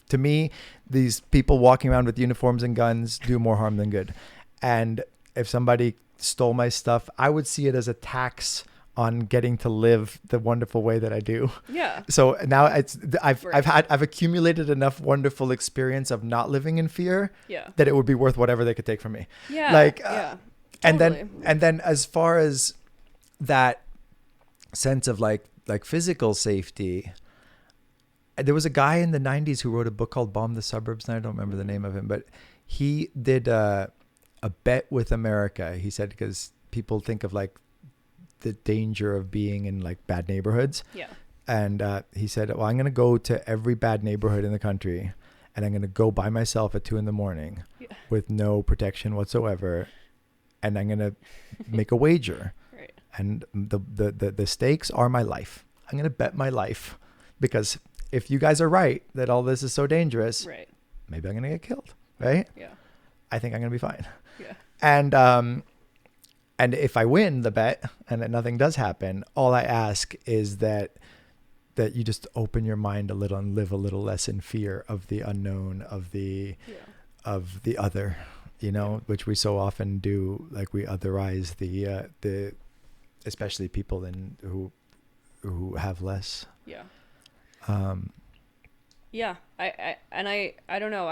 to me, these people walking around with uniforms and guns do more harm than good. And if somebody stole my stuff, I would see it as a tax on getting to live the wonderful way that I do. Yeah. So now I've accumulated enough wonderful experience of not living in fear that it would be worth whatever they could take from me. Yeah. Like, Totally. and then as far as that sense of like physical safety, there was a guy in the 90s who wrote a book called Bomb the Suburbs, and I don't remember the name of him, but he did a bet with America. He said, because people think of like the danger of being in like bad neighborhoods. Yeah. And he said, well, I'm going to go to every bad neighborhood in the country, and I'm going to go by myself at 2 a.m. with no protection whatsoever. And I'm going to make a wager. Right. And the stakes are my life. I'm going to bet my life, because if you guys are right that all this is so dangerous, right, maybe I'm going to get killed. Right. Yeah. I think I'm going to be fine. Yeah. And if I win the bet and that nothing does happen, all I ask is that you just open your mind a little and live a little less in fear of the unknown, of the other, which we so often do. Like we otherize the especially people who have less. Yeah. Yeah. I don't know.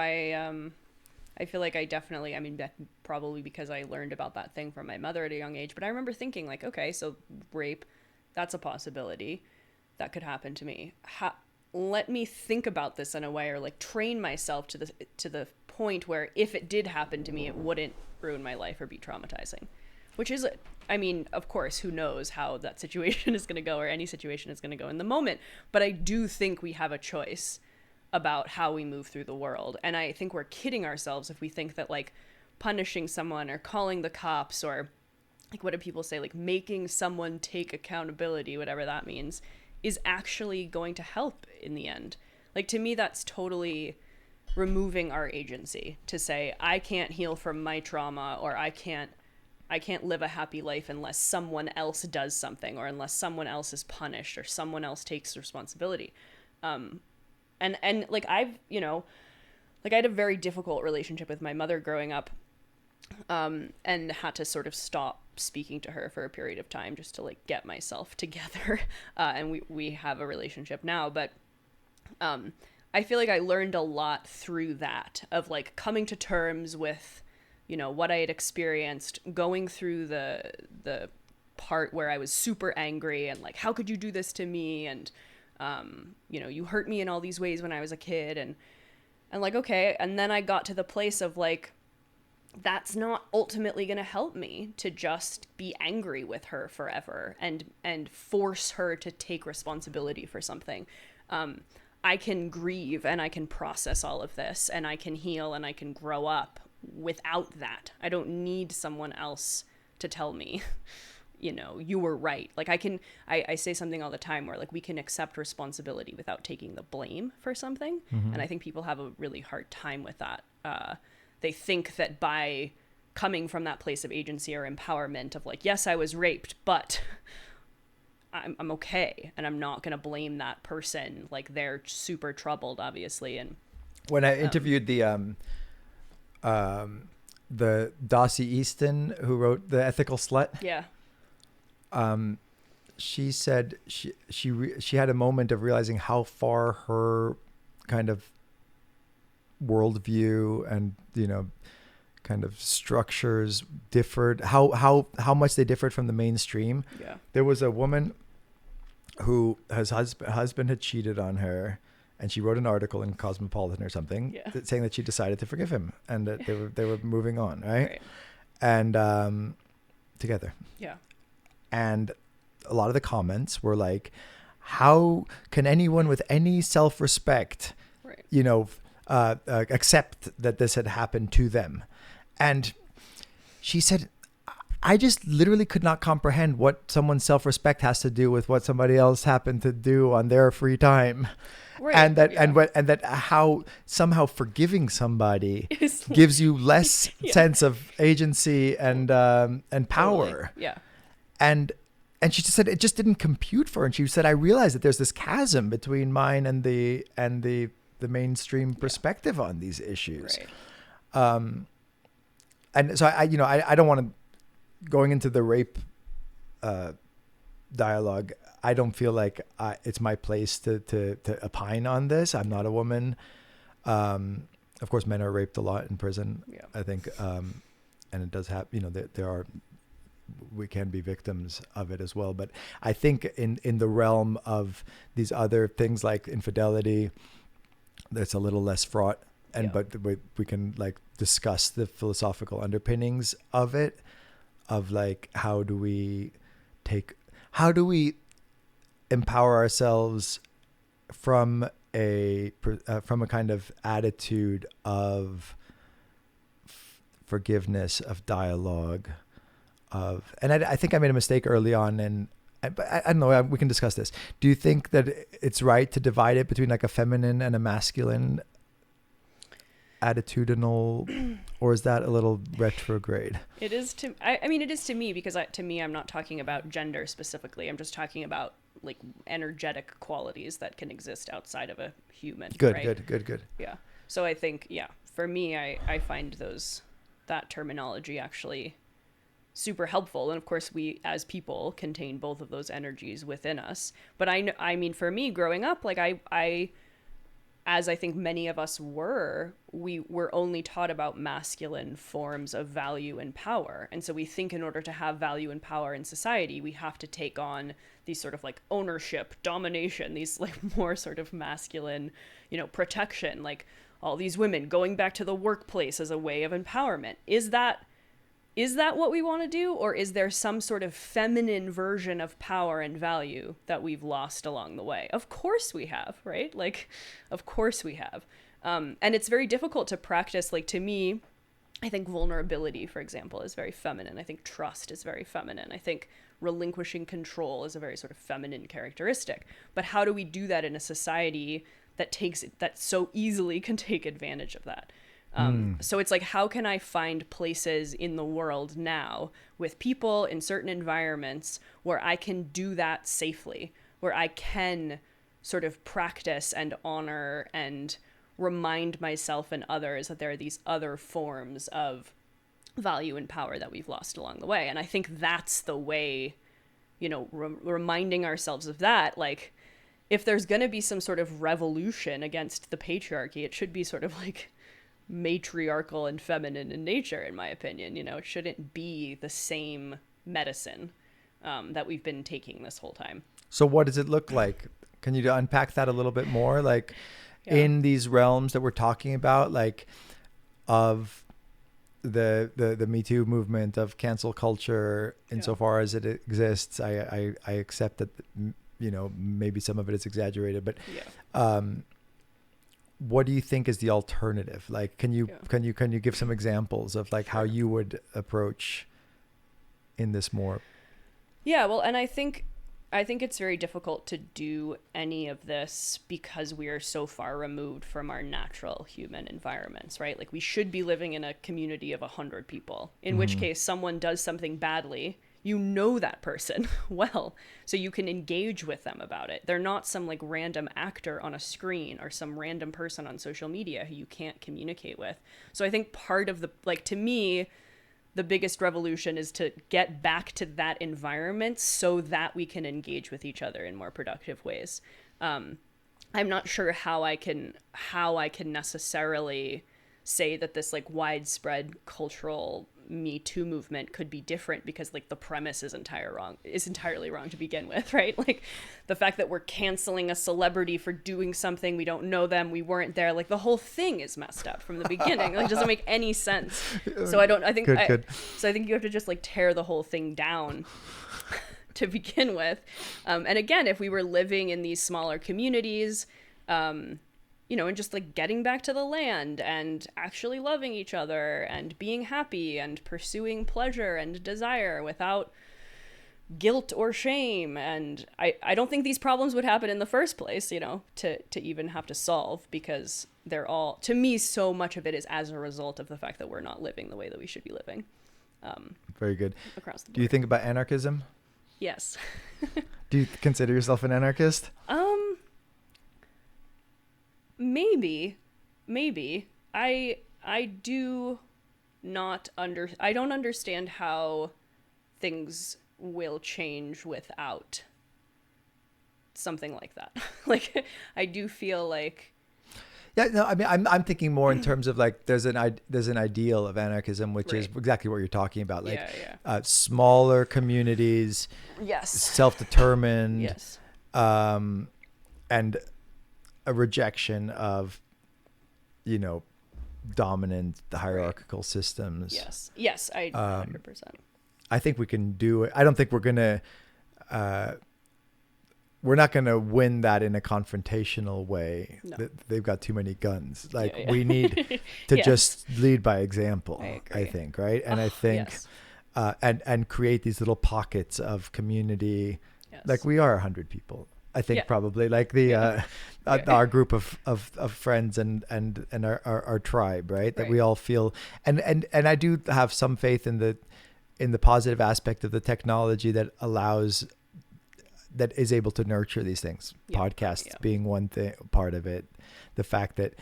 I feel like I definitely, I mean, probably because I learned about that thing from my mother at a young age, but I remember thinking like, okay, so rape, that's a possibility that could happen to me. Let me think about this in a way, or like train myself to the point where if it did happen to me, it wouldn't ruin my life or be traumatizing, which is, I mean, of course, who knows how that situation is going to go, or any situation is going to go in the moment. But I do think we have a choice about how we move through the world. And I think we're kidding ourselves if we think that like punishing someone or calling the cops, or like, what do people say? Like making someone take accountability, whatever that means, is actually going to help in the end. Like, to me, that's totally removing our agency to say, I can't heal from my trauma, or I can't live a happy life unless someone else does something, or unless someone else is punished, or someone else takes responsibility. And like I had a very difficult relationship with my mother growing up, and had to sort of stop speaking to her for a period of time just to like get myself together. And we have a relationship now, but I feel like I learned a lot through that, of like coming to terms with, what I had experienced, going through the part where I was super angry and like, how could you do this to me? And you hurt me in all these ways when I was a kid, and like, okay. And then I got to the place of like, that's not ultimately going to help me to just be angry with her forever and force her to take responsibility for something. I can grieve and I can process all of this, and I can heal and I can grow up without that. I don't need someone else to tell me, you were right. Like I say something all the time where like we can accept responsibility without taking the blame for something. Mm-hmm. And I think people have a really hard time with that. They think that by coming from that place of agency or empowerment of like, yes, I was raped, but I'm okay. And I'm not going to blame that person. Like they're super troubled, obviously. And when I interviewed the Dossie Easton, who wrote The Ethical Slut. Yeah. She said she had a moment of realizing how far her kind of worldview and kind of structures differed, how much they differed from the mainstream. Yeah. There was a woman who husband had cheated on her, and she wrote an article in Cosmopolitan or something saying that she decided to forgive him and that they were moving on, right? And together. Yeah. And a lot of the comments were like, how can anyone with any self-respect, accept that this had happened to them? And she said, I just literally could not comprehend what someone's self-respect has to do with what somebody else happened to do on their free time. Right. And that how somehow forgiving somebody gives you less sense of agency and power. Totally. Yeah. And she just said it just didn't compute for her. And she said, I realized that there's this chasm between mine and the mainstream perspective on these issues. Right. And so I don't want to, going into the rape dialogue, I don't feel like it's my place to opine on this. I'm not a woman. Of course, men are raped a lot in prison. Yeah. I think, and it does happen. There are, we can be victims of it as well. But I think in the realm of these other things like infidelity, that's a little less fraught. But we can like discuss the philosophical underpinnings of it, of like how do we empower ourselves from a kind of attitude of forgiveness, of dialogue, and I think I made a mistake early on, and I don't know, we can discuss this. Do you think that it's right to divide it between like a feminine and a masculine attitudinal, or is that a little retrograde? It is to, I mean, it is to me, because to me, I'm not talking about gender specifically. I'm just talking about like energetic qualities that can exist outside of a human. Good, right? good. Yeah. So I think, for me, I find that terminology actually super helpful. And of course, we as people contain both of those energies within us. But I mean, for me growing up, like I as I think many of us we were only taught about masculine forms of value and power. And so we think in order to have value and power in society, we have to take on these sort of like ownership, domination, these like more sort of masculine, protection, like all these women going back to the workplace as a way of empowerment. Is that what we want to do? Or is there some sort of feminine version of power and value that we've lost along the way? Of course we have, right? Like, of course we have. And it's very difficult to practice. Like, to me, I think vulnerability, for example, is very feminine. I think trust is very feminine. I think relinquishing control is a very sort of feminine characteristic. But how do we do that in a society that so easily can take advantage of that? So it's like, how can I find places in the world now with people in certain environments where I can do that safely, where I can sort of practice and honor and remind myself and others that there are these other forms of value and power that we've lost along the way. And I think that's the way, reminding ourselves of that, like, if there's going to be some sort of revolution against the patriarchy, it should be sort of like matriarchal and feminine in nature, in my opinion. It shouldn't be the same medicine that we've been taking this whole time. So what does it look like? Can you unpack that a little bit more? Like, in these realms that we're talking about, like of the Me Too movement, of cancel culture, insofar as it exists, I accept that, maybe some of it is exaggerated, but what do you think is the alternative? Like, can you give some examples of like how you would approach in this more? Yeah, well, and I think it's very difficult to do any of this because we are so far removed from our natural human environments, right? Like, we should be living in a community of 100 people, in which case someone does something badly, that person well, so you can engage with them about it. They're not some like random actor on a screen or some random person on social media who you can't communicate with. So I think part of to me, the biggest revolution is to get back to that environment so that we can engage with each other in more productive ways. I'm not sure how I can necessarily say that this like widespread cultural Me Too movement could be different because like the premise is entirely wrong to begin with, right? Like the fact that we're canceling a celebrity for doing something, we don't know them, we weren't there, like the whole thing is messed up from the beginning. Like it doesn't make any sense. So I think you have to just like tear the whole thing down to begin with. And again, if we were living in these smaller communities, and just like getting back to the land and actually loving each other and being happy and pursuing pleasure and desire without guilt or shame. And I don't think these problems would happen in the first place, to even have to solve, because they're all, to me, so much of it is as a result of the fact that we're not living the way that we should be living. Very good. Across the board. Do you think about anarchism? Yes. Do you consider yourself an anarchist? Maybe. I do not I don't understand how things will change without something like that. Like, I do feel like. Yeah, no, I mean, I'm thinking more in terms of like there's an ideal of anarchism, which is exactly what you're talking about, like smaller communities, yes, self-determined, yes, and a rejection of, dominant hierarchical systems. Yes, I 100%. I think we can do it. I don't think we're gonna. We're not going to win that in a confrontational way. No. They've got too many guns. Like we need to just lead by example, I think. Right. And I think, and create these little pockets of community. Yes. Like we are 100 people, I think probably like the, our group of friends and our tribe, right. That we all feel. And I do have some faith in the positive aspect of the technology that is able to nurture these things. Podcasts being one part of it. The fact that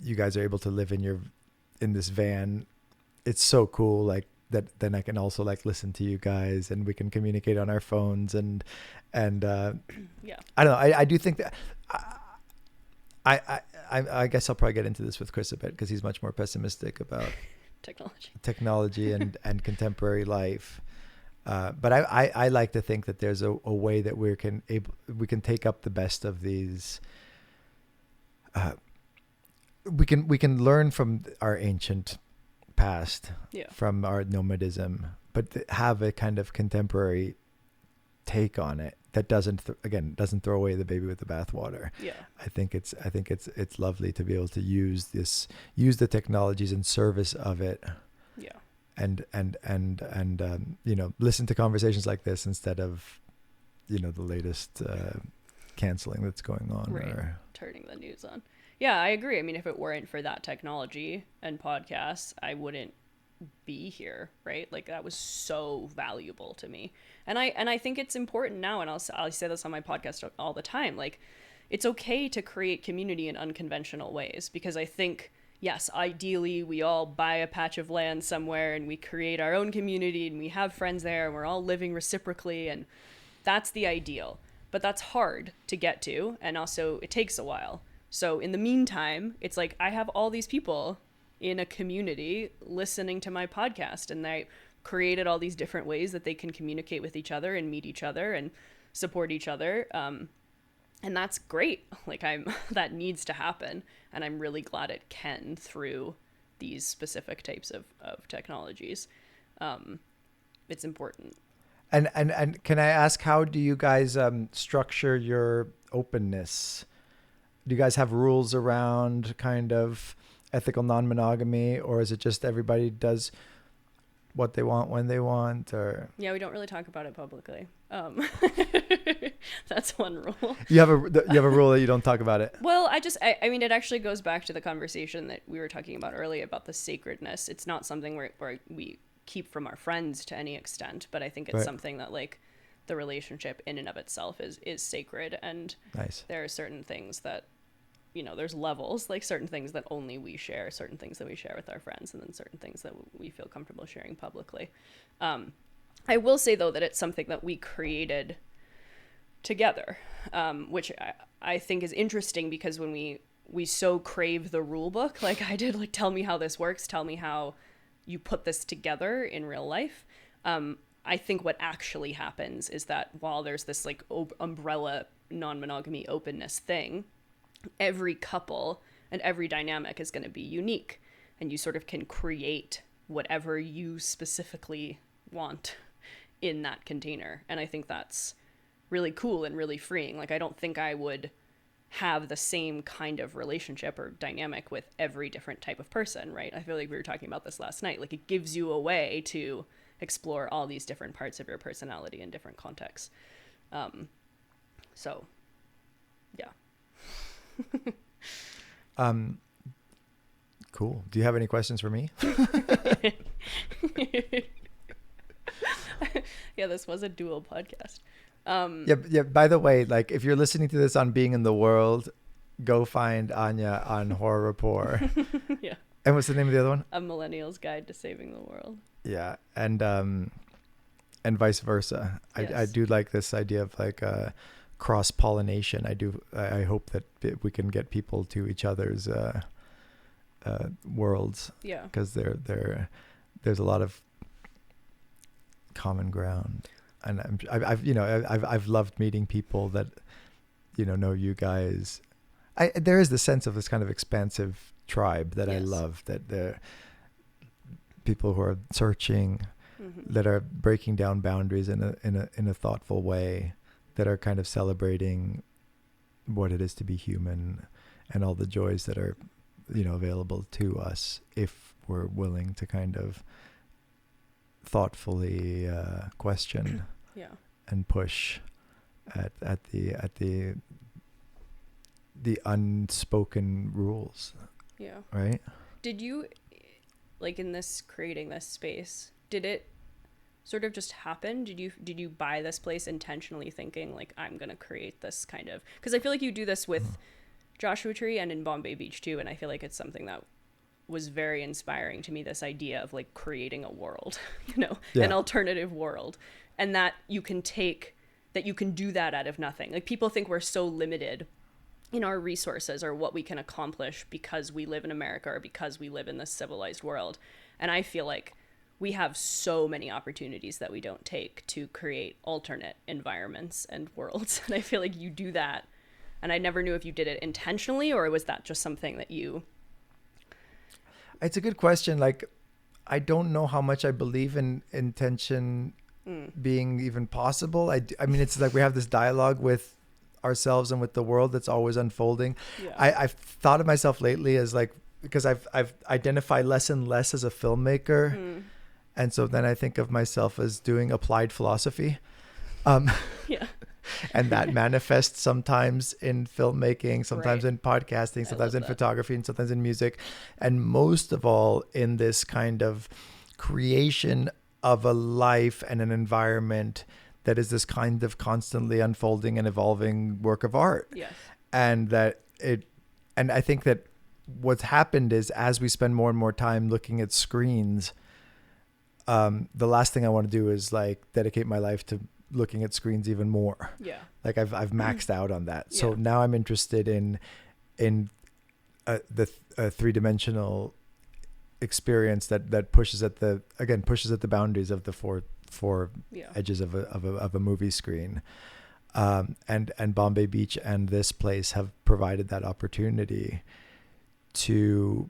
you guys are able to live in this van, it's so cool. Like that, then I can also like listen to you guys, and we can communicate on our phones and I don't know. I do think that I guess I'll probably get into this with Chris a bit, because he's much more pessimistic about technology and contemporary life. But I like to think that there's a way that we can take up the best of these. We can learn from our ancient past, from our nomadism, but have a kind of contemporary take on it that doesn't throw away the baby with the bathwater. Yeah, I think it's lovely to be able to use the technologies in service of it. Yeah. And listen to conversations like this instead of, the latest canceling that's going on, or turning the news on. Yeah, I agree. I mean, if it weren't for that technology and podcasts, I wouldn't be here, right? Like that was so valuable to me, and I think it's important now. And I'll say this on my podcast all the time. Like, it's okay to create community in unconventional ways, because I think. Yes, ideally, we all buy a patch of land somewhere and we create our own community and we have friends there and we're all living reciprocally, and that's the ideal. But that's hard to get to, and also it takes a while. So in the meantime, it's like I have all these people in a community listening to my podcast, and I created all these different ways that they can communicate with each other and meet each other and support each other. And that's great. Like that needs to happen. And I'm really glad it can through these specific types of technologies. It's important. And can I ask, how do you guys structure your openness? Do you guys have rules around kind of ethical non-monogamy, or is it just everybody does what they want when they want? Or we don't really talk about it publicly. That's one rule. You have a rule that you don't talk about it. Well, I mean, it actually goes back to the conversation that we were talking about earlier about the sacredness. It's not something where we keep from our friends to any extent, but I think it's something that like the relationship in and of itself is sacred. And there are certain things that, there's levels, like certain things that only we share, certain things that we share with our friends, and then certain things that we feel comfortable sharing publicly. I will say, though, that it's something that we created together, which I think is interesting, because when we we so crave the rule book like I did, like, tell me how this works, tell me how you put this together in real life. I think what actually happens is that while there's this like umbrella non-monogamy openness thing, every couple and every dynamic is going to be unique, and you sort of can create whatever you specifically want in that container. And I think that's really cool and really freeing. Like, I don't think I would have the same kind of relationship or dynamic with every different type of person, right? I feel like we were talking about this last night. Like, it gives you a way to explore all these different parts of your personality in different contexts. So, yeah. Cool. Do you have any questions for me? Yeah, this was a dual podcast. Yeah. By the way, like, if you're listening to this on Being in the World, go find Anya on Horror Rapport. Yeah. And what's the name of the other one? A Millennial's Guide to Saving the World. Yeah, and vice versa. Yes. I do like this idea of like cross pollination. I hope that we can get people to each other's worlds. Yeah. Because there's a lot of common ground, and I've loved meeting people that know you guys. There is the sense of this kind of expansive tribe that I love, that they're people who are searching, that are breaking down boundaries in a thoughtful way, that are kind of celebrating what it is to be human and all the joys that are available to us if we're willing to kind of thoughtfully question and push at the unspoken rules. Yeah. Right? Did you, like, in this creating this space, did it sort of just happen? Did you buy this place intentionally thinking like, I'm gonna create this kind of, because I feel like you do this with Joshua Tree and in Bombay Beach too, and I feel like it's something that was very inspiring to me, this idea of like creating a world, an alternative world, and that you can do that out of nothing. Like, people think we're so limited in our resources or what we can accomplish because we live in America or because we live in this civilized world. And I feel like we have so many opportunities that we don't take to create alternate environments and worlds. And I feel like you do that. And I never knew if you did it intentionally or was that just something that you... It's a good question. Like, I don't know how much I believe in intention being even possible. I mean, it's like we have this dialogue with ourselves and with the world that's always unfolding. Yeah. I've thought of myself lately as like, because I've identified less and less as a filmmaker. And so then I think of myself as doing applied philosophy. Yeah. And that manifests sometimes in filmmaking, sometimes in podcasting, sometimes in photography, and sometimes in music. And most of all in this kind of creation of a life and an environment that is this kind of constantly unfolding and evolving work of art. Yes. And I think that what's happened is, as we spend more and more time looking at screens, the last thing I want to do is like dedicate my life to looking at screens even more. Yeah. Like I've maxed out on that. So now I'm interested in the three-dimensional experience that pushes at the boundaries of the four edges of a movie screen. And Bombay Beach and this place have provided that opportunity to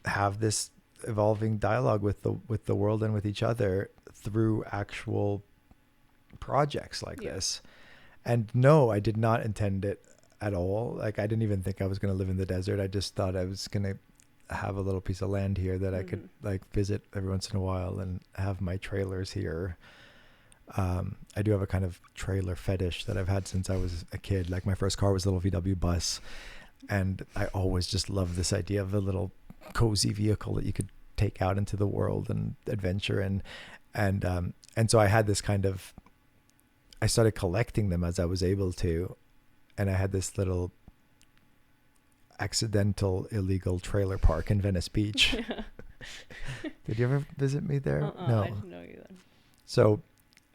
have this evolving dialogue with the world and with each other through actual projects like this. And no, I did not intend it at all. Like, I didn't even think I was going to live in the desert. I just thought I was going to have a little piece of land here that I could like visit every once in a while and have my trailers here. I do have a kind of trailer fetish that I've had since I was a kid. Like, my first car was a little VW bus, and I always just loved this idea of a little cozy vehicle that you could take out into the world and adventure. And so I had this kind of, I started collecting them as I was able to. And I had this little accidental illegal trailer park in Venice Beach. Yeah. Did you ever visit me there? No. I didn't know you then. So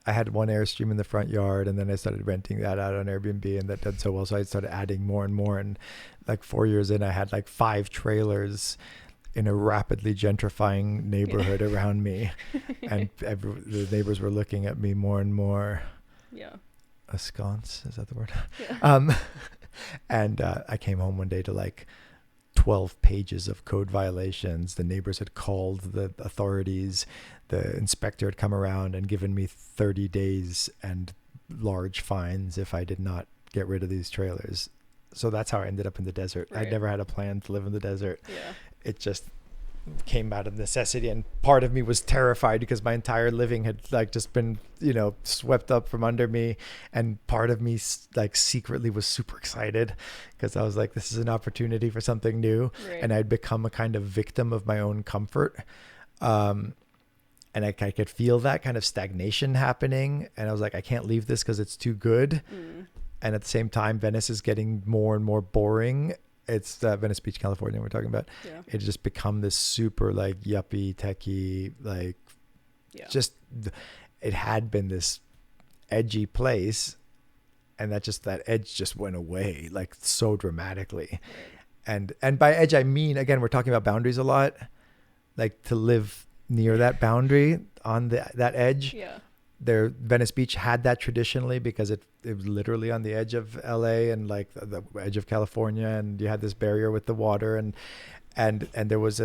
I had one Airstream in the front yard, and then I started renting that out on Airbnb, and that did so well. So I started adding more and more. And like 4 years in, I had like 5 trailers in a rapidly gentrifying neighborhood around me. And the neighbors were looking at me more and more. Yeah. Askance, is that the word? Yeah. And I came home one day to like 12 pages of code violations. The neighbors had called the authorities. The inspector had come around and given me 30 days and large fines if I did not get rid of these trailers. So that's how I ended up in the desert. Right. I never had a plan to live in the desert. Yeah. It just came out of necessity, and part of me was terrified because my entire living had like just been, you know, swept up from under me, and part of me like secretly was super excited because I was like, this is an opportunity for something new. Right. And I'd become a kind of victim of my own comfort, and I could feel that kind of stagnation happening, and I was like, I can't leave this because it's too good. And at the same time, Venice is getting more and more boring. It's Venice Beach, California we're talking about. Yeah. It just become this super like yuppie, techie, like just, it had been this edgy place, and that edge just went away like so dramatically. Right. And by edge, I mean, again, we're talking about boundaries a lot, like to live near that boundary on that edge. Yeah. Venice Beach had that traditionally because it was literally on the edge of LA and like the edge of California, and you had this barrier with the water, and there was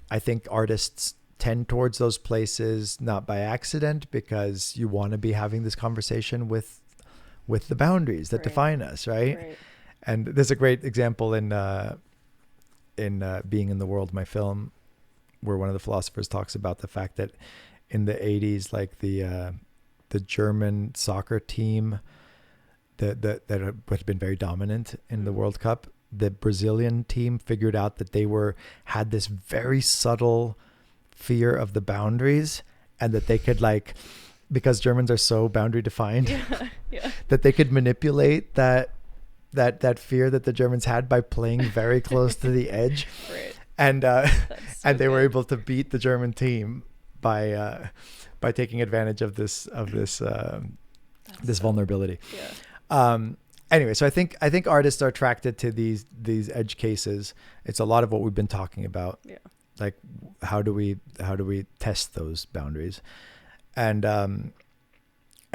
I think artists tend towards those places not by accident, because you want to be having this conversation with the boundaries that define us, right? And there's a great example in Being in the World, my film, where one of the philosophers talks about the fact that in the 80s, like the German soccer team that had been very dominant in the World Cup, the Brazilian team figured out that they had this very subtle fear of the boundaries, and that they could, like, because Germans are so boundary defined, that they could manipulate that fear that the Germans had by playing very close to the edge. Right. And they were able to beat the German team by taking advantage of this vulnerability. Yeah. Anyway, so I think artists are attracted to these edge cases. It's a lot of what we've been talking about. Yeah. Like, how do we test those boundaries? And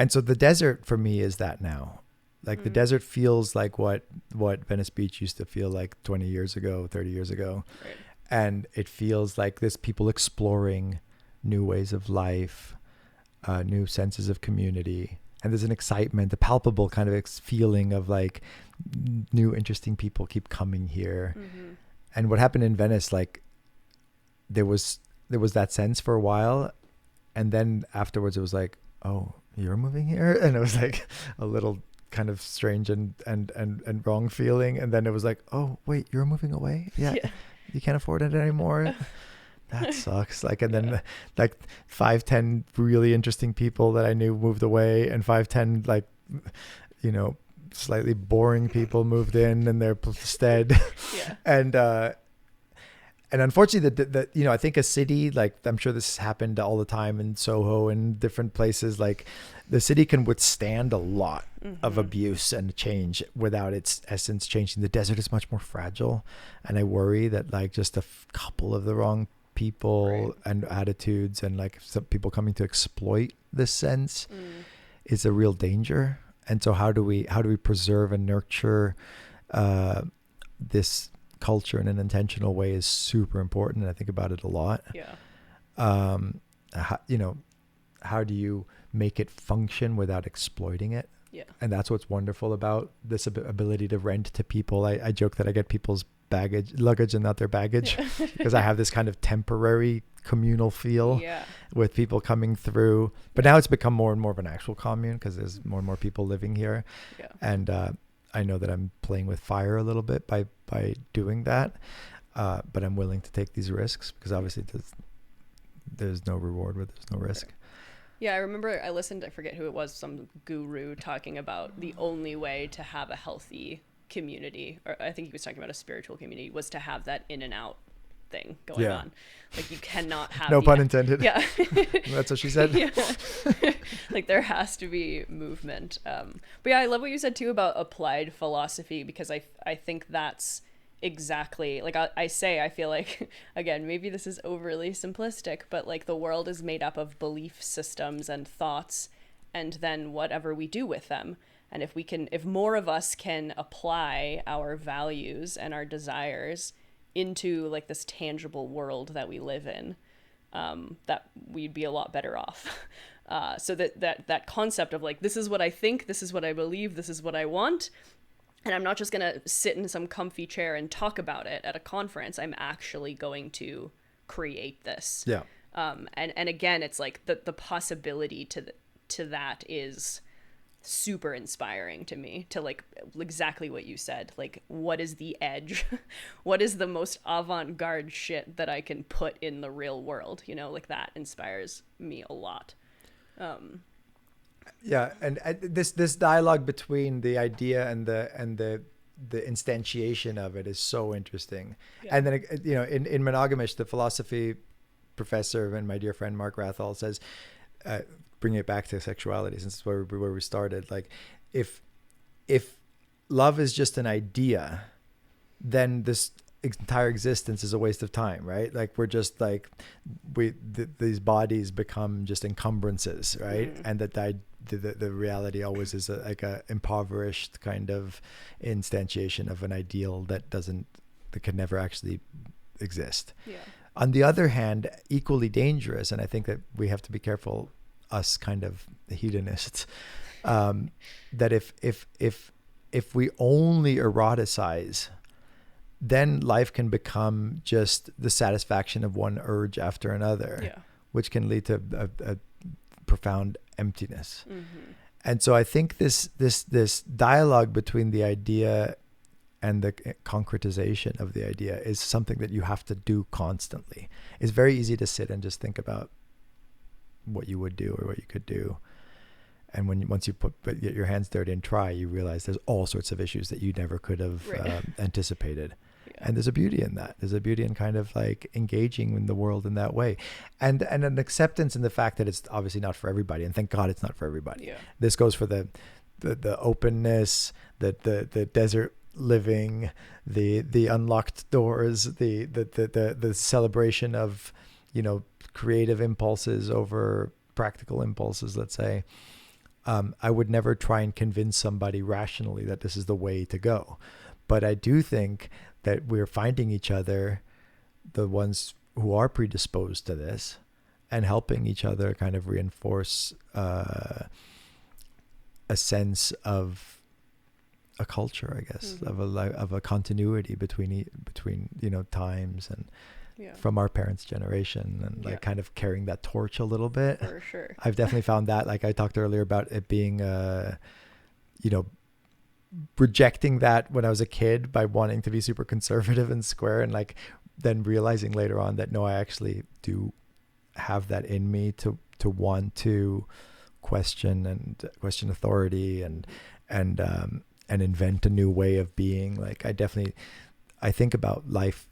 so the desert for me is that now. Like the desert feels like what Venice Beach used to feel like 20 years ago, 30 years ago. Right. And it feels like there's people exploring new ways of life, new senses of community. And there's an excitement, a palpable kind of feeling of like new interesting people keep coming here. Mm-hmm. And what happened in Venice, like there was that sense for a while. And then afterwards it was like, oh, you're moving here? And it was like a little kind of strange and wrong feeling. And then it was like, oh, wait, you're moving away? Yeah. You can't afford it anymore. That sucks. Like, and then like 5-10 really interesting people that I knew moved away, and 5-10 like, you know, slightly boring people moved in their stead. Yeah. And unfortunately that you know, I think a city, like, I'm sure this happened all the time in Soho and different places, like the city can withstand a lot of abuse and change without its essence changing. The desert is much more fragile, and I worry that like just a couple of the wrong people and attitudes, and like some people coming to exploit this sense is a real danger. And so how do we preserve and nurture this culture in an intentional way is super important, and I think about it a lot. How do you make it function without exploiting it? And that's what's wonderful about this ability to rent to people. I joke that I get people's luggage and not their baggage, because I have this kind of temporary communal feel with people coming through. But now it's become more and more of an actual commune because there's more and more people living here. And I know that I'm playing with fire a little bit by doing that, but I'm willing to take these risks because obviously there's no reward where there's no risk. Yeah, I remember I listened, I forget who it was, some guru talking about the only way to have a healthy community, or I think he was talking about a spiritual community, was to have that in and out thing going on. Like you cannot have no pun intended. Yeah. That's what she said. Yeah. Like there has to be movement. But yeah, I love what you said too about applied philosophy, because I think that's exactly like I feel like, again, maybe this is overly simplistic, but like the world is made up of belief systems and thoughts, and then whatever we do with them. And if more of us can apply our values and our desires into like this tangible world that we live in, that we'd be a lot better off. So that concept of like, this is what I think, this is what I believe, this is what I want, and I'm not just going to sit in some comfy chair and talk about it at a conference. I'm actually going to create this. Yeah. And again, it's like the possibility to that is super inspiring to me, to like exactly what you said. Like, what is the edge? What is the most avant-garde shit that I can put in the real world? You know, like that inspires me a lot. Yeah, and this dialogue between the idea and the instantiation of it is so interesting. Yeah. And then, you know, in Monogamish, the philosophy professor and my dear friend Mark Rathall says, bringing it back to sexuality, since it's where we started, like if love is just an idea, then this entire existence is a waste of time, right? Like we're just like these bodies become just encumbrances, right? And that the reality always is like a impoverished kind of instantiation of an ideal that can never actually exist. Yeah. On the other hand, equally dangerous, and I think that we have to be careful, us kind of hedonists, that if we only eroticize, then life can become just the satisfaction of one urge after another, which can lead to a profound emptiness. Mm-hmm. And so I think this dialogue between the idea and the concretization of the idea is something that you have to do constantly. It's very easy to sit and just think about what you would do or what you could do. And once you get your hands dirty and try, you realize there's all sorts of issues that you never could have anticipated. Yeah. And there's a beauty in that. There's a beauty in kind of like engaging in the world in that way. And an acceptance in the fact that it's obviously not for everybody. And thank God it's not for everybody. Yeah. This goes for the openness, the desert living, the unlocked doors, the celebration of, you know, creative impulses over practical impulses, let's say. I would never try and convince somebody rationally that this is the way to go. But I do think that we're finding each other, the ones who are predisposed to this, and helping each other kind of reinforce a sense of a culture, I guess, of a continuity between you know, times and from our parents' generation, and like kind of carrying that torch a little bit. For sure. I've definitely found that, like I talked earlier about it being, you know, rejecting that when I was a kid by wanting to be super conservative and square, and like then realizing later on that no, I actually do have that in me to want to question authority and invent a new way of being. Like I think about life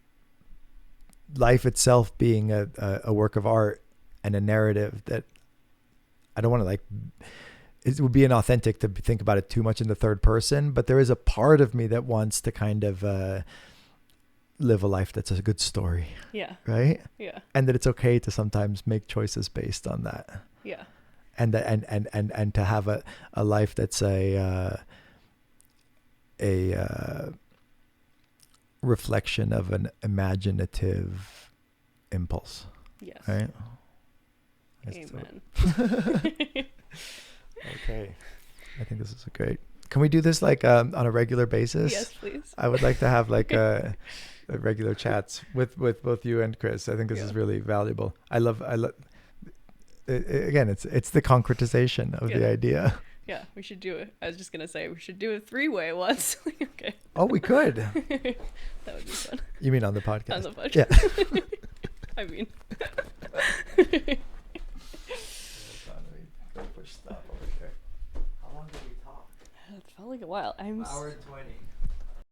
itself being a work of art and a narrative that I don't want to like, it would be inauthentic to think about it too much in the third person, but there is a part of me that wants to kind of live a life that's a good story. Yeah. Right? Yeah. And that it's okay to sometimes make choices based on that. Yeah. And to have a life that's a reflection of an imaginative impulse. Yes. Right? Amen. Okay. I think this is great. Can we do this like on a regular basis? Yes, please. I would like to have like a regular chats with both you and Chris. I think this is really valuable. I love again, it's the concretization of the idea. Yeah, we should do it. I was just going to say, we should do a 3-way once. Okay. Oh, we could. That would be fun. You mean on the podcast? On the podcast. Yeah. I mean. Push stop over here. How long did we talk? It felt like a while. Hour and 20.